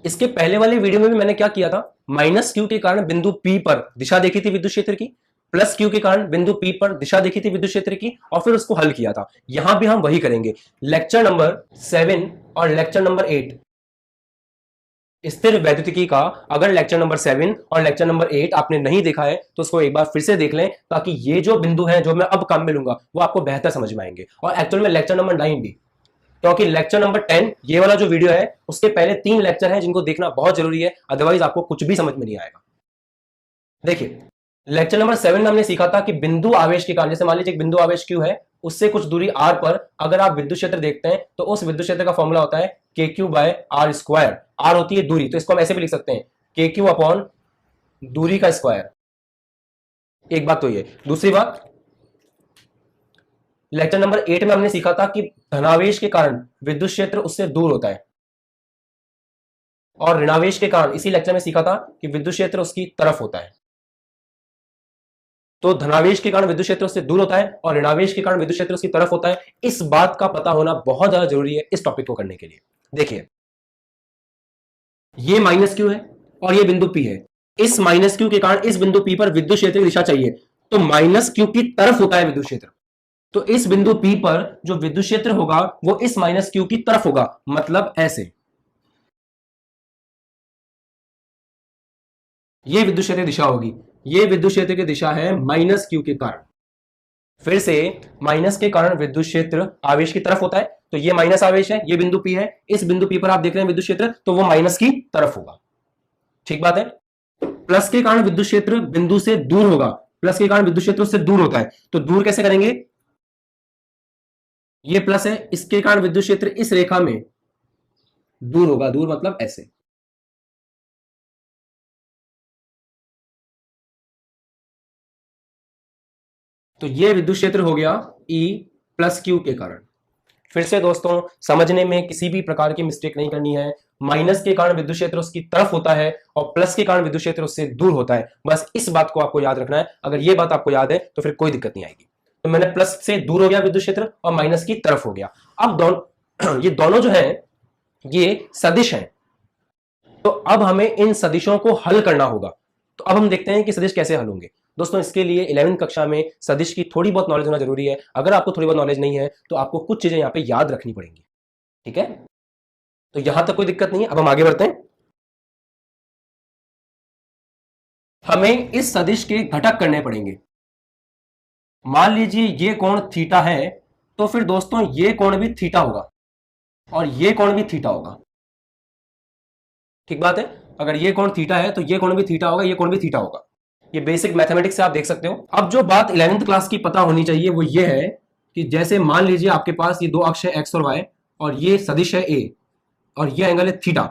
इसके पहले वाले वीडियो में भी मैंने क्या किया था, माइनस क्यू के कारण बिंदु P पर दिशा देखी थी विद्युत क्षेत्र की, प्लस क्यू के कारण बिंदु P पर दिशा देखी थी विद्युत क्षेत्र की, और फिर उसको हल किया था। यहां भी हम वही करेंगे। लेक्चर नंबर 7 और लेक्चर नंबर 8 स्थिर वैद्युतिकी का, अगर लेक्चर नंबर 7 और लेक्चर नंबर 8 आपने नहीं देखा है तो उसको एक बार फिर से देख लें, ताकि ये जो बिंदु है जो मैं अब काम में लूंगा वो आपको बेहतर समझ में आएंगे, और एक्चुअल में लेक्चर नंबर 9 भी, क्योंकि लेक्चर नंबर 10 ये वाला जो वीडियो है उसके पहले 3 लेक्चर हैं जिनको देखना बहुत जरूरी है, अदरवाइज आपको कुछ भी समझ में नहीं आएगा। देखिए, लेक्चर नंबर 7 में हमने सीखा था कि बिंदु आवेश के कारण, जैसे मान लीजिए एक बिंदु आवेश क्यू है, उससे कुछ दूरी r पर अगर आप विद्युत क्षेत्र देखते हैं तो उस विद्युत क्षेत्र का फॉर्मूला होता है K Q by R square, R होती है दूरी, तो इसको हम ऐसे भी लिख सकते हैं के क्यू अपॉन दूरी का स्क्वायर। एक बात तो ये, दूसरी बात, लेक्चर नंबर 8 में हमने सीखा था कि धनावेश के कारण विद्युत क्षेत्र उससे दूर होता है, और ऋणावेश के कारण इसी लेक्चर में सीखा था कि विद्युत क्षेत्र उसकी तरफ होता है। तो धनावेश के कारण विद्युत क्षेत्र उससे दूर होता है और ऋणावेश के कारण विद्युत क्षेत्र उसकी तरफ होता है। इस बात का पता होना बहुत ज्यादा जरूरी है इस टॉपिक को करने के लिए। देखिए, ये माइनस क्यू है और ये बिंदु P है, इस माइनस क्यू के कारण इस बिंदु P पर विद्युत क्षेत्र की दिशा चाहिए, तो माइनस क्यू की तरफ होता है विद्युत क्षेत्र, तो इस बिंदु P पर जो विद्युत क्षेत्र होगा वो इस माइनस क्यू की तरफ होगा, मतलब ऐसे। ये विद्युत क्षेत्र की दिशा होगी, ये विद्युत क्षेत्र की दिशा है माइनस क्यू के कारण। फिर से माइनस के कारण विद्युत क्षेत्र आवेश की तरफ होता है, तो ये माइनस आवेश है, ये बिंदु P है, इस बिंदु P पर आप देख रहे हैं विद्युत क्षेत्र, तो वो माइनस की तरफ होगा। ठीक बात है। प्लस के कारण विद्युत क्षेत्र बिंदु से दूर होगा, प्लस के कारण विद्युत क्षेत्र उससे दूर होता है, तो दूर कैसे करेंगे? ये प्लस है, इसके कारण विद्युत क्षेत्र इस रेखा में दूर होगा, दूर मतलब ऐसे। तो ये विद्युत क्षेत्र हो गया E प्लस क्यू के कारण। फिर से दोस्तों, समझने में किसी भी प्रकार की मिस्टेक नहीं करनी है। माइनस के कारण विद्युत क्षेत्र उसकी तरफ होता है और प्लस के कारण विद्युत क्षेत्र उससे दूर होता है, बस इस बात को आपको याद रखना है। अगर ये बात आपको याद है तो फिर कोई दिक्कत नहीं आएगी। तो मैंने प्लस से दूर हो गया विद्युत क्षेत्र और माइनस की तरफ हो गया। अब दोनों ये दोनों जो है ये सदिश हैं, तो अब हमें इन सदिशों को हल करना होगा। तो अब हम देखते हैं कि सदिश कैसे हल होंगे। दोस्तों, इसके लिए 11वीं कक्षा में सदिश की थोड़ी बहुत नॉलेज होना जरूरी है। अगर आपको थोड़ी बहुत नॉलेज नहीं है तो आपको कुछ चीजें यहां पे याद रखनी पड़ेंगी, ठीक है? तो यहां तक कोई दिक्कत नहीं है। अब हम आगे बढ़ते हैं। हमें इस सदिश के घटक करने पड़ेंगे। मान लीजिए ये कोण थीटा है, तो फिर दोस्तों ये कोण भी थीटा होगा और ये कोण भी थीटा होगा, ठीक बात है? अगर ये कोण थीटा है तो ये कोण भी थीटा होगा, ये कोण भी थीटा होगा। ये बेसिक मैथमेटिक्स से आप देख सकते हो। अब जो बात 11वीं क्लास की पता होनी चाहिए वो ये है कि जैसे मान लीजिए आपके पास ये दो अक्ष है एक्स और वाई, और ये सदिश है ए और ये एंगल है थीटा,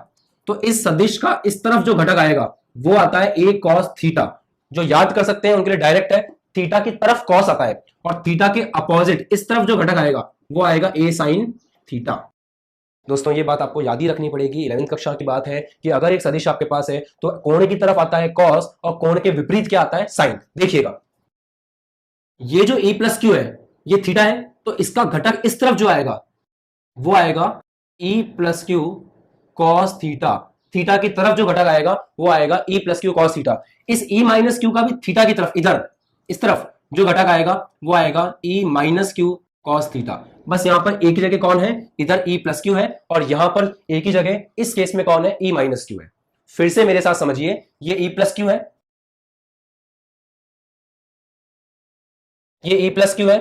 तो इस सदिश का इस तरफ जो घटक आएगा वो आता है ए कॉस थीटा। जो याद कर सकते हैं उनके लिए डायरेक्ट है, थीटा की तरफ कॉस आता है और थीटा के अपोजिट इस तरफ जो घटक आएगा वो आएगा ए साइन थीटा। दोस्तों, ये बात आपको याद ही रखनी पड़ेगी। 11वीं कक्षा की बात है कि अगर एक सदिश आपके पास है तो कोण की तरफ आता है कॉस और कोण के विपरीत क्या आता है? साइन। देखिएगा, ये जो ए प्लस क्यू है ये थीटा है, तो इसका घटक इस तरफ जो आएगा वो आएगा E plus Q cos theta. Theta की तरफ जो घटक आएगा वो आएगा E plus Q cos theta. इस ई माइनस क्यू का भी थीटा की तरफ, इधर इस तरफ जो घटक आएगा वो आएगा E minus Q cos theta. बस यहां पर एक ही जगह कौन है? इधर ई प्लस क्यू है और यहां पर एक ही जगह इस केस में कौन है? ई माइनस क्यू है। फिर से मेरे साथ समझिए, ये ई प्लस क्यू है, ये ई प्लस क्यू है,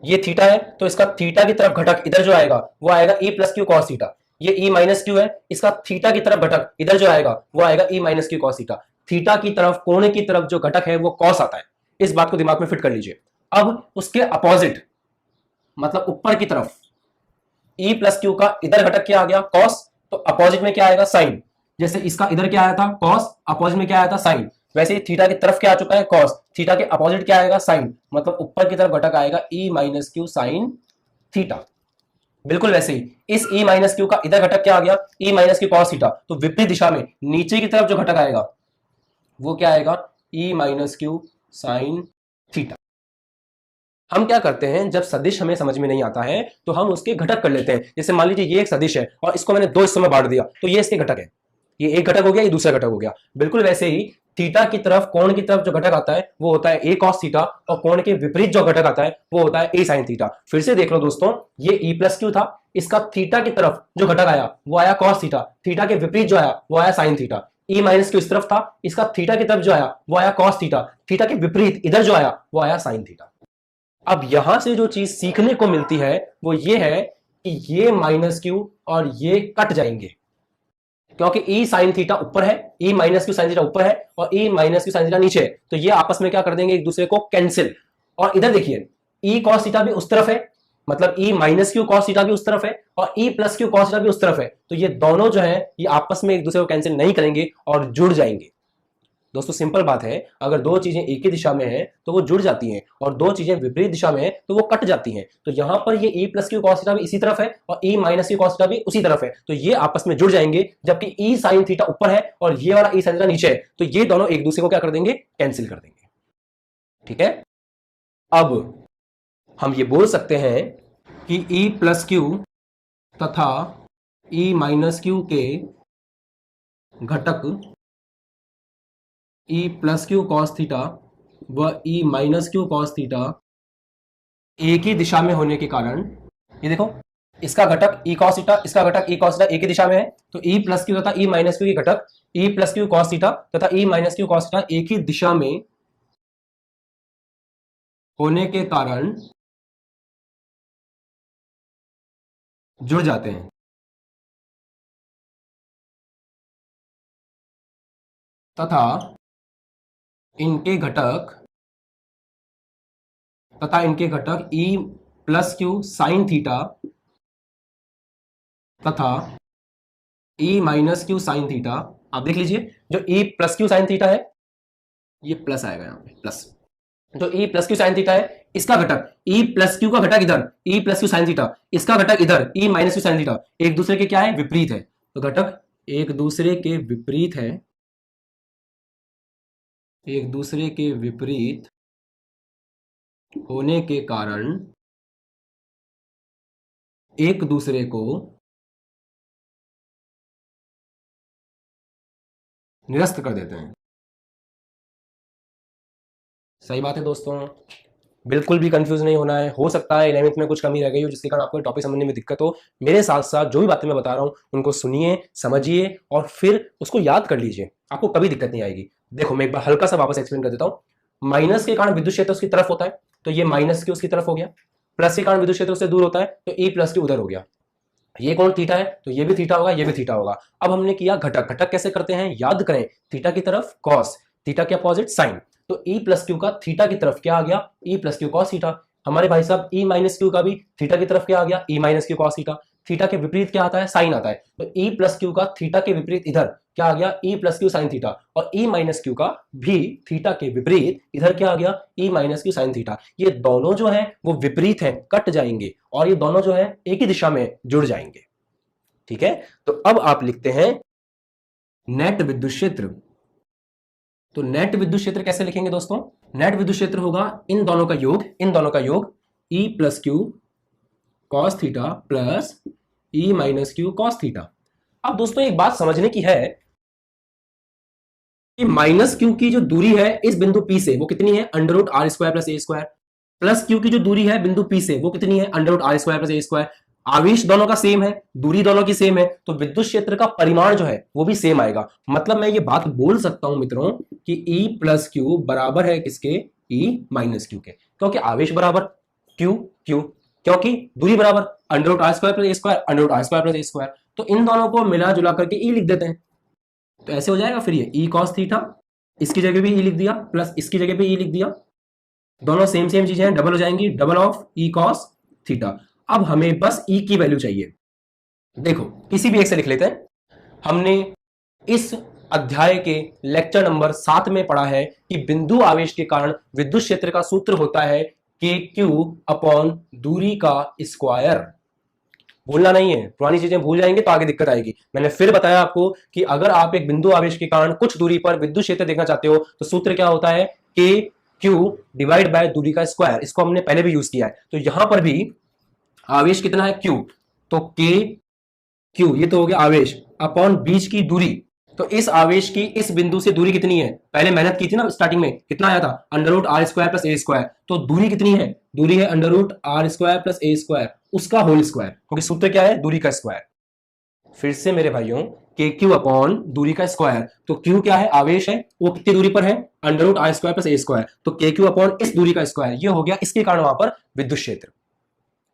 ये थीटा है, तो इसका थीटा की तरफ घटक इधर जो आएगा वो आएगा E plus Q cos theta. ये ई माइनस क्यू है, इसका थीटा की तरफ घटक इधर जो आएगा वो आएगा E minus Q cos theta. Theta की तरफ कोण की तरफ जो घटक है वो कॉस आता है। इस बात को दिमाग में फिट कर लीजिए। अब उसके अपोजिट मतलब ऊपर की तरफ ई प्लस क्यू का इधर घटक क्या आ गया? कॉस, तो अपोजिट में क्या आएगा? साइन। जैसे इसका इधर क्या आया था? कॉस, अपोजिट में क्या आया था? साइन। वैसे ही थीटा की तरफ क्या आ चुका है? कॉस। थीटा के अपोजिट क्या आएगा? साइन। मतलब ऊपर की तरफ घटक आएगा E minus Q sine theta. बिल्कुल वैसे ही इस ई माइनस क्यू का इधर घटक क्या आ गया? ई माइनस क्यू कॉस थीटा। तो विपरीत दिशा में नीचे की तरफ जो घटक आएगा वो क्या आएगा? E minus Q sine theta. हम क्या करते हैं, जब सदिश हमें समझ में नहीं आता है तो हम उसके घटक कर लेते हैं। जैसे मान लीजिए ये एक सदिश है और इसको मैंने दो हिस्सों में बांट दिया, तो ये इसके घटक है। ये एक घटक हो गया, ये दूसरा घटक हो गया। बिल्कुल वैसे ही थीटा की तरफ कोण की तरफ जो घटक आता है वो होता है ए कॉस थीटा और कोण के विपरीत जो घटक आता है वो होता है ए साइन थीटा। फिर से देख लो दोस्तों, ये ई प्लस क्यू था, इसका थीटा की तरफ जो घटक आया वो आया कॉस थीटा, थीटा के विपरीत जो आया वो आया साइन थीटा। ई माइनस क्यू इस तरफ था, इसका थीटा की तरफ जो आया वो आया कॉस थीटा, थीटा के विपरीत इधर जो आया वो आया साइन थीटा। अब यहां से जो चीज सीखने को मिलती है वो ये है कि ये माइनस क्यू और ये कट जाएंगे, क्योंकि ई साइन थीटा ऊपर है, ई माइनस क्यू साइन थीटा ऊपर है और ई माइनस क्यू साइन थीटा नीचे है, तो ये आपस में क्या कर देंगे? एक दूसरे को कैंसिल। और इधर देखिए, ई कॉस थीटा भी उस तरफ है, मतलब ई माइनस क्यू कॉस थीटा भी उस तरफ है और E plus Q cos theta भी उस तरफ है, तो ये दोनों जो है ये आपस में एक दूसरे को कैंसिल नहीं करेंगे और जुड़ जाएंगे। दोस्तों, सिंपल बात है, अगर दो चीजें एक ही दिशा में हैं तो वो जुड़ जाती हैं और दो चीजें विपरीत दिशा में हैं तो वो कट जाती हैं। तो यहां पर ये e plus Q cos theta भी इसी तरफ है और e minus Q cos theta भी उसी तरफ है, तो ये आपस में जुड़ जाएंगे। जबकि e साइन थीटा ऊपर है और ये वाला e साइन थीटा नीचे है, तो ये दोनों एक दूसरे को क्या कर देंगे? कैंसिल कर देंगे। ठीक है? अब हम ये बोल सकते हैं कि e प्लस क्यू तथा e माइनस क्यू के घटक E plus Q cos theta व ई माइनस क्यू कॉस थीटा एक ही दिशा में होने के कारण, ये देखो, इसका घटक ई कॉस थीटा, इसका घटक ई कॉस थीटा एक ही दिशा में है, तो ई प्लस क्यू तथा ई माइनस क्यू के घटक E plus Q cos theta तथा ई माइनस क्यू कॉस थीटा एक ही दिशा में होने के कारण जुड़ जाते हैं तथा इनके घटक तथा इनके घटक E plus Q sine theta तथा E minus Q sine theta. आप देख लीजिए, जो E plus Q sine theta है, ये प्लस आएगा यहाँ पे प्लस। जो E plus Q sine theta है, इसका घटक E प्लस क्यू का घटक इधर, E plus Q sine theta, इसका घटक इधर E minus Q sine theta, एक दूसरे के क्या है, विपरीत है। तो घटक एक दूसरे के विपरीत है, एक दूसरे के विपरीत होने के कारण एक दूसरे को निरस्त कर देते हैं। सही बात है दोस्तों, बिल्कुल भी कंफ्यूज नहीं होना है। हो सकता है 11th में कुछ कमी रह गई हो जिसके कारण आपको टॉपिक समझने में दिक्कत हो। मेरे साथ साथ जो भी बातें मैं बता रहा हूं उनको सुनिए, समझिए और फिर उसको याद कर लीजिए, आपको कभी दिक्कत नहीं आएगी। देखो मैं एक बार हल्का सा वापस एक्सप्लेन कर देता हूं। माइनस के कारण विद्युत क्षेत्र उसकी तरफ होता है, तो ये माइनस की उसकी तरफ हो गया। प्लस के कारण विद्युत क्षेत्र उससे दूर होता है, तो E प्लस की उधर हो गया। ये कौन थीटा है, तो ये भी थीटा होगा, ये भी थीटा होगा। अब हमने किया घटक। घटक कैसे करते हैं, याद करें, थीटा की तरफ कॉस, थीटा के अपोजिट साइन। तो E प्लस क्यू का थीटा की तरफ क्या आ गया, E plus Q cos theta. हमारे भाई साहब E माइनस क्यू का भी थीटा की तरफ क्या आ गया, E minus Q cos theta. Theta के विपरीत क्या आता है, साइन आता है। तो E प्लस क्यू का थीटा के विपरीत इधर क्या आ गया, E plus Q sine theta. और E माइनस क्यू का भी थीटा के विपरीत इधर क्या आ गया, E minus Q sine theta. ये दोनों जो है वो विपरीत है, कट जाएंगे, और ये दोनों जो है एक ही दिशा में जुड़ जाएंगे। ठीक है, तो अब आप लिखते हैं नेट विद्युत क्षेत्र। तो नेट विद्युत क्षेत्र कैसे लिखेंगे दोस्तों, नेट विद्युत क्षेत्र होगा इन दोनों का योग, इन दोनों का योग, E plus Q cos theta plus E minus Q cos theta. अब दोस्तों एक बात समझने की है कि माइनस क्यू की जो दूरी है इस बिंदु P से वो कितनी है, under root R square plus A square. Plus Q की जो दूरी है बिंदु P से वो कितनी है, under root R square plus A square. आवेश दोनों का सेम है, दूरी दोनों की सेम है, तो विद्युत क्षेत्र का परिमाण जो है वो भी सेम आएगा। मतलब मैं ये बात बोल सकता हूं मित्रों कि E प्लस क्यू बराबर है किसके, E माइनस क्यू के, क्योंकि आवेश बराबर, क्यू क्यू, क्योंकि दूरी बराबर, under root R square plus A square, under root R square plus A square. तो इन दोनों को मिला जुला करके E लिख देते हैं, तो ऐसे हो जाएगा। फिर ये E cos थीटा, इसकी जगह भी E लिख दिया, प्लस इसकी जगह पे E लिख दिया, दोनों सेम सेम चीजें हैं, डबल हो जाएंगी, double of E cos theta. अब हमें बस E की वैल्यू चाहिए। देखो किसी भी एक से लिख लेते हैं। हमने इस अध्याय के लेक्चर नंबर 7 में पढ़ा है कि बिंदु आवेश के कारण विद्युत क्षेत्र का सूत्र होता है के क्यू अपॉन दूरी का स्क्वायर। भूलना नहीं है, पुरानी चीजें भूल जाएंगे तो आगे दिक्कत आएगी। मैंने फिर बताया आपको कि अगर आप एक बिंदु आवेश के कारण कुछ दूरी पर विद्युत क्षेत्र देखना चाहते हो तो सूत्र क्या होता है, के क्यू डिवाइड बाय दूरी का स्क्वायर। इसको हमने पहले भी यूज किया है। तो यहां पर भी आवेश कितना है, क्यू, तो के क्यू ये तो हो गया आवेश, अपॉन बीच की दूरी। तो इस आवेश की इस बिंदु से दूरी कितनी है, पहले मेहनत की थी ना स्टार्टिंग में, कितना आया था, under root R square plus A square. तो दूरी कितनी है, दूरी है under root R square plus A square, उसका होल स्क्वायर, क्योंकि सूत्र क्या है, दूरी का स्क्वायर। फिर से मेरे भाइयों, के क्यू अपॉन दूरी का स्क्वायर। तो क्यू क्या है, आवेश है, वो कितनी दूरी पर है, under root R square plus A square. तो के क्यू अपॉन इस दूरी का स्क्वायर, ये हो गया इसके कारण वहां पर विद्युत क्षेत्र।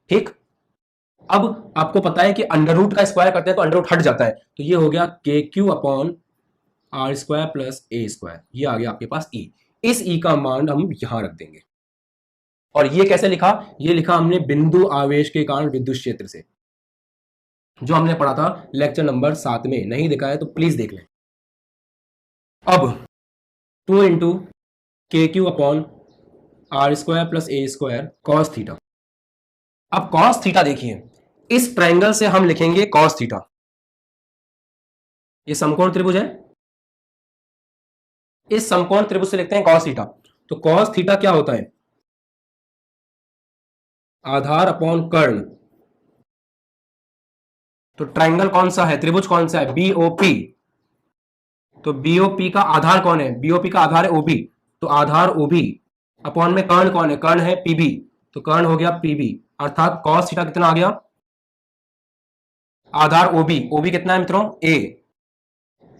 ठीक, अब आपको पता है कि अंडर रूट का स्क्वायर करते हैं तो अंडर रूट हट जाता है, तो ये हो गया K Q upon R square plus A square. ये आ गया आपके पास E। इस E का मान हम यहां रख देंगे। और ये कैसे लिखा, ये लिखा हमने बिंदु आवेश के कारण विद्युत क्षेत्र से, जो हमने पढ़ा था लेक्चर नंबर 7 में। नहीं देखा है तो प्लीज देख लें। अब 2 into K Q upon R square plus A square cos theta. अब कॉस थीटा देखिए, इस ट्राइंगल से हम लिखेंगे कॉस थीटा। ये समकोण त्रिभुज है, इस समकोण त्रिभुज से लिखते हैं कॉस थीटा। तो कॉस थीटा क्या होता है, आधार अपॉन कर्ण। तो ट्राइंगल कौन सा है, त्रिभुज कौन सा है, बीओपी। तो बीओपी का आधार कौन है, बीओपी का आधार है ओबी, तो आधार ओबी अपॉन में कर्ण कौन है, कर्ण है पीबी, तो कर्ण हो गया पीबी। अर्थात कॉस थीटा कितना आ गया, आधार ओबी, ओबी कितना है मित्रों, ए,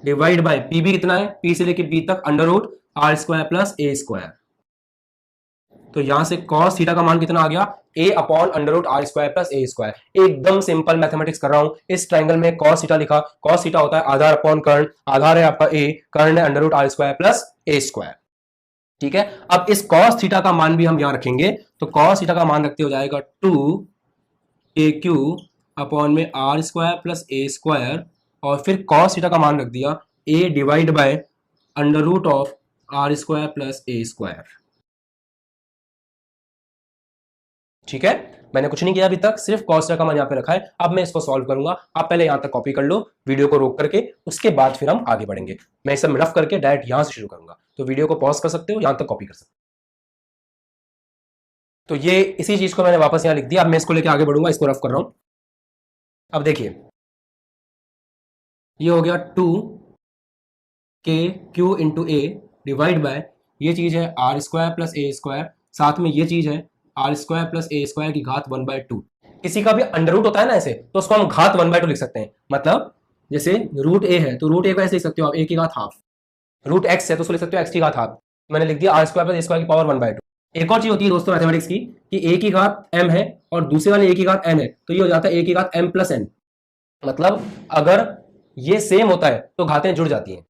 डिवाइड बाय पीबी कितना है, पी से लेके बी तक under root R square plus A square. तो यहां से cos थीटा का मान कितना आ गया, a upon under root R square plus A square. एकदम सिंपल मैथमेटिक्स कर रहा हूं। इस ट्राइंगल में cos थीटा लिखा, cos थीटा होता है आधार अपॉन कर्ण, आधार है आपका a, कर्ण है under root R square plus A square. ठीक है। अब इस cos थीटा का मान भी हम यहां रखेंगे, तो cos थीटा का मान रखते हो जाएगा 2 अपॉन में R square plus A square, और फिर cos थीटा का मान रख दिया a divide by under root of R square plus A square. ठीक है, मैंने कुछ नहीं किया अभी तक, सिर्फ cos थीटा का मान यहाँ पे रखा है। अब मैं इसको सॉल्व करूंगा, आप पहले यहां तक कॉपी कर लो वीडियो को रोक करके, उसके बाद फिर हम आगे बढ़ेंगे। मैं सब रफ करके डायरेक्ट यहां से शुरू करूंगा, तो वीडियो को पॉज कर सकते हो, यहां तक कॉपी कर सकते हो। तो ये इसी चीज को मैंने वापस यहां लिख दिया। अब मैं इसको लेके आगे बढ़ूंगा, इसको रफ कर रहा हूं। अब देखिए, ये हो गया 2 इंटू ए डिवाइड बाय, ये चीज है R square plus A square, साथ में ये चीज है R square plus A square की घात 1/2। किसी का भी अंडर रूट होता है ना ऐसे, तो उसको हम घात 1/2 लिख सकते हैं। मतलब जैसे रूट ए है तो रूट ए को ऐसे लिख सकते हो आप, ए की घात हाफ। रूट एक्स है तो उसको लिख सकते हो एक्स की घात हाफ। मैंने लिख दिया R square plus A square की पावर 1/2। एक और चीज होती है दोस्तों मैथमेटिक्स की, कि ए की घात m है और दूसरे वाले ए की घात n है, तो ये हो जाता है ए की घात m प्लस n। मतलब अगर ये सेम होता है तो घातें जुड़ जाती हैं।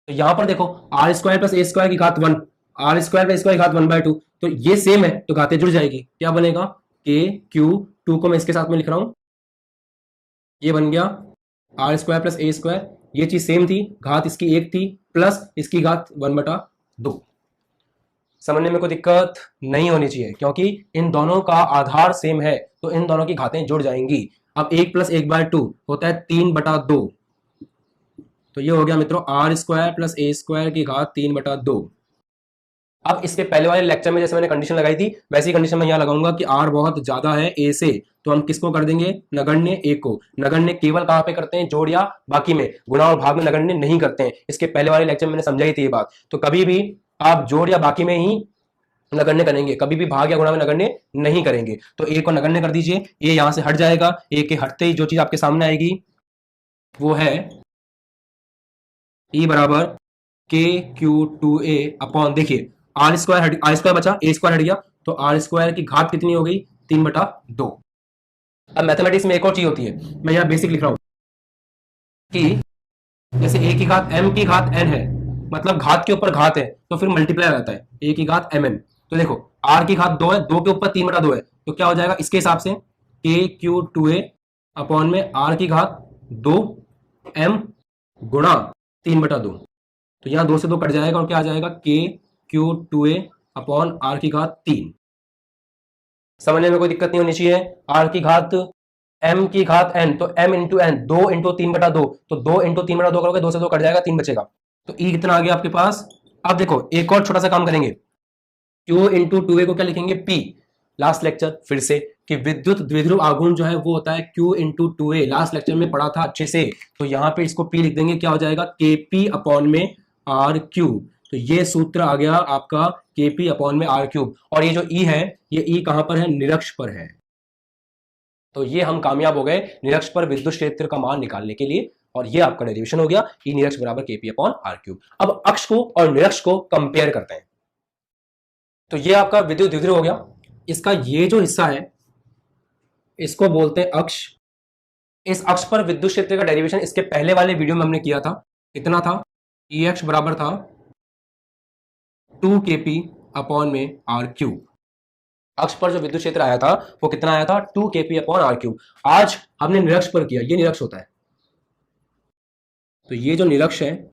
तो यहां पर देखो R square plus A square की घात 1, आर स्क्वायर प्लस स्क्वायर की घात 1/2, तो ये सेम है तो घातें जुड़ जाएगी। क्या बनेगा, के क्यू, 2 को मैं इसके साथ में लिख रहा हूं, ये बन गया R square plus A square, ये चीज सेम थी, घात इसकी 1 थी, प्लस इसकी घात 1/2। समझने में कोई दिक्कत नहीं होनी चाहिए, क्योंकि इन दोनों का आधार सेम है तो इन दोनों की घातें जुड़ जाएंगी। अब 1 प्लस 1/2 होता है 3/2, तो ये हो गया मित्रों R square plus A square की घात 3/2। अब इसके पहले वाले लेक्चर में जैसे मैंने कंडीशन लगाई थी, वैसी कंडीशन मैं यहां लगाऊंगा कि आर बहुत ज्यादा है ए से, तो हम किसको कर देंगे, नगण्य ए को। नगण्य केवल कहां पे करते हैं, जोड़ या बाकी में, गुणा और भाग में नगण्य नहीं करते हैं। इसके पहले वाले लेक्चर में मैंने समझाई थी ये बात। तो कभी भी आप जोड़ या बाकी में ही नगण्य करेंगे, कभी भी भाग या गुणा में नगण्य नहीं करेंगे। तो ए को नगण्य कर दीजिए, ए यहां से हट जाएगा, ए के हटते ही जो चीज आपके सामने आएगी वो है ई बराबर KQ2A अपॉन, देखिए आर स्क्वायर बचा, ए स्क्वायर हट गया, तो आर स्क्वायर की घात कितनी हो गई, 3/2। अब मैथमेटिक्स में एक और चीज होती है, मैं यहां बेसिक लिख रहा हूं कि जैसे ए की घात m की घात n है, मतलब घात के ऊपर घात है तो फिर मल्टीप्लाई रहता है, ए की घात mn। तो देखो आर की घात 2 है, 2 के ऊपर 3/2 है, तो क्या हो जाएगा इसके हिसाब से KQ2A अपॉन में आर की घात 2m गुणा 3/2। तो यहां 2 से 2 कट जाएगा और क्या आ जाएगा, KQ2A अपॉन आर की घात 3। समझने में कोई दिक्कत नहीं होनी चाहिए। आर की घात m की घात n, तो m इंटू n, 2 इंटू 3/2, तो 2 इंटू 3/2 करोगे, 2 से 2 कट जाएगा, 3 बचेगा। तो e कितना आ गया आपके पास। अब देखो एक और छोटा सा काम करेंगे, Q इंटू 2A को क्या लिखेंगे, P। लास्ट लेक्चर फिर से कि विद्युत द्विध्रुव आघूर्ण जो है वो होता है Q into 2A, last lecture में पढ़ा था अच्छे से। तो यहां पे इसको P लिख देंगे, क्या हो जाएगा, KP अपॉन में RQ। तो ये सूत्र आ गया आपका KP अपॉन में R3। और ये जो E है, ये E कहां पर है, निरक्ष पर है। तो ये हम कामयाब हो गए निरक्ष पर विद्युत क्षेत्र का मान निकालने के लिए, और ये आपका डेरिवेशन हो गया E निरक्ष बराबर KP अपॉन R3। अब अक्ष को और निरक्ष को कंपेयर करते हैं। तो ये आपका विद्युत द्विध्रुव हो गया, इसका ये जो हिस्सा है इसको बोलते हैं अक्ष। इस अक्ष पर विद्युत क्षेत्र का डेरिवेशन इसके पहले वाले वीडियो में हमने किया था, कितना था, EX बराबर था 2KP अपॉन में R3। अक्ष पर जो विद्युत क्षेत्र आया था वो कितना आया था, 2KP अपॉन R3। आज हमने निरक्ष पर किया, ये निरक्ष होता है। तो ये जो निरक्ष है,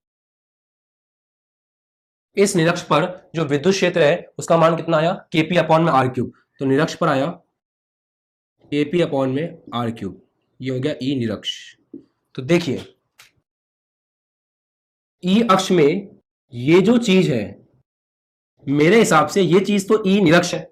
इस निरक्ष पर जो विद्युत क्षेत्र है उसका मान कितना आया, KP अपॉन में R3। तो निरक्ष पर आया KP अपॉन में R3, ये हो गया E निरक्ष। तो देखिए E अक्ष में ये जो चीज है, मेरे हिसाब से ये चीज तो E निरक्ष है।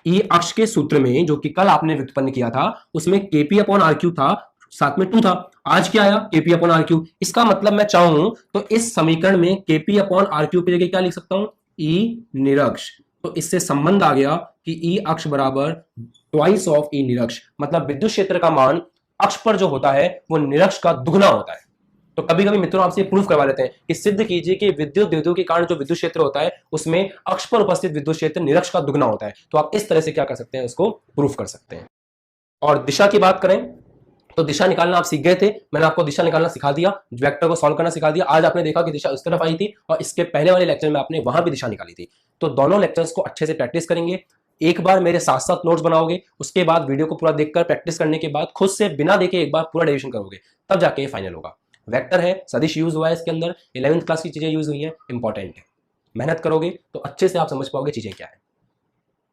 E अक्ष के सूत्र में जो कि कल आपने व्युत्पन्न किया था उसमें KP अपॉन R3 था, साथ में 2 था। आज क्या आया, KP अपॉन R3। इसका मतलब मैं चाहूं तो इस समीकरण में KP अपॉन R3 की जगह क्या लिख सकता हूं, E निरक्ष। तो इससे संबंध आ गया कि E अक्ष बराबर ट्वाइस ऑफ E निरक्ष, मतलब विद्युत क्षेत्र का मान अक्ष पर जो होता है वो निरक्ष का दुगना होता है। तो कभी कभी मित्रों आपसे प्रूफ करवा लेते हैं कि सिद्ध कीजिए कि विद्युत द्विध्रुव के कारण जो विद्युत क्षेत्र होता है उसमें अक्ष पर उपस्थित विद्युत क्षेत्र निरक्ष का दुगना होता है। तो आप इस तरह से क्या कर सकते हैं, उसको प्रूफ कर सकते हैं। और दिशा की बात करें तो दिशा निकालना आप सीख गए थे, मैंने आपको दिशा निकालना सिखा दिया, वेक्टर को सॉल्व करना सिखा दिया। आज आपने देखा कि दिशा इस तरफ आई थी और इसके पहले वाले लेक्चर में आपने वहां भी दिशा निकाली थी। तो दोनों लेक्चर्स को अच्छे से प्रैक्टिस करेंगे, एक बार मेरे साथ साथ नोट्स बनाओगे, उसके बाद वीडियो को पूरा देखकर प्रैक्टिस करने के बाद खुद से बिना देखे एक बार पूरा डेरिवेशन करोगे, तब जाके ये फाइनल होगा। वेक्टर है, सदिश यूज हुआ है इसके अंदर, 11th क्लास की चीजें यूज हुई है, इंपॉर्टेंट है। मेहनत करोगे तो अच्छे से आप समझ पाओगे चीजें क्या है।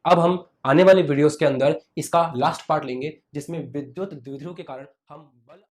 अब हम आने वाले वीडियोस के अंदर इसका लास्ट पार्ट लेंगे, जिसमें विद्युत द्विध्रुव के कारण हम बल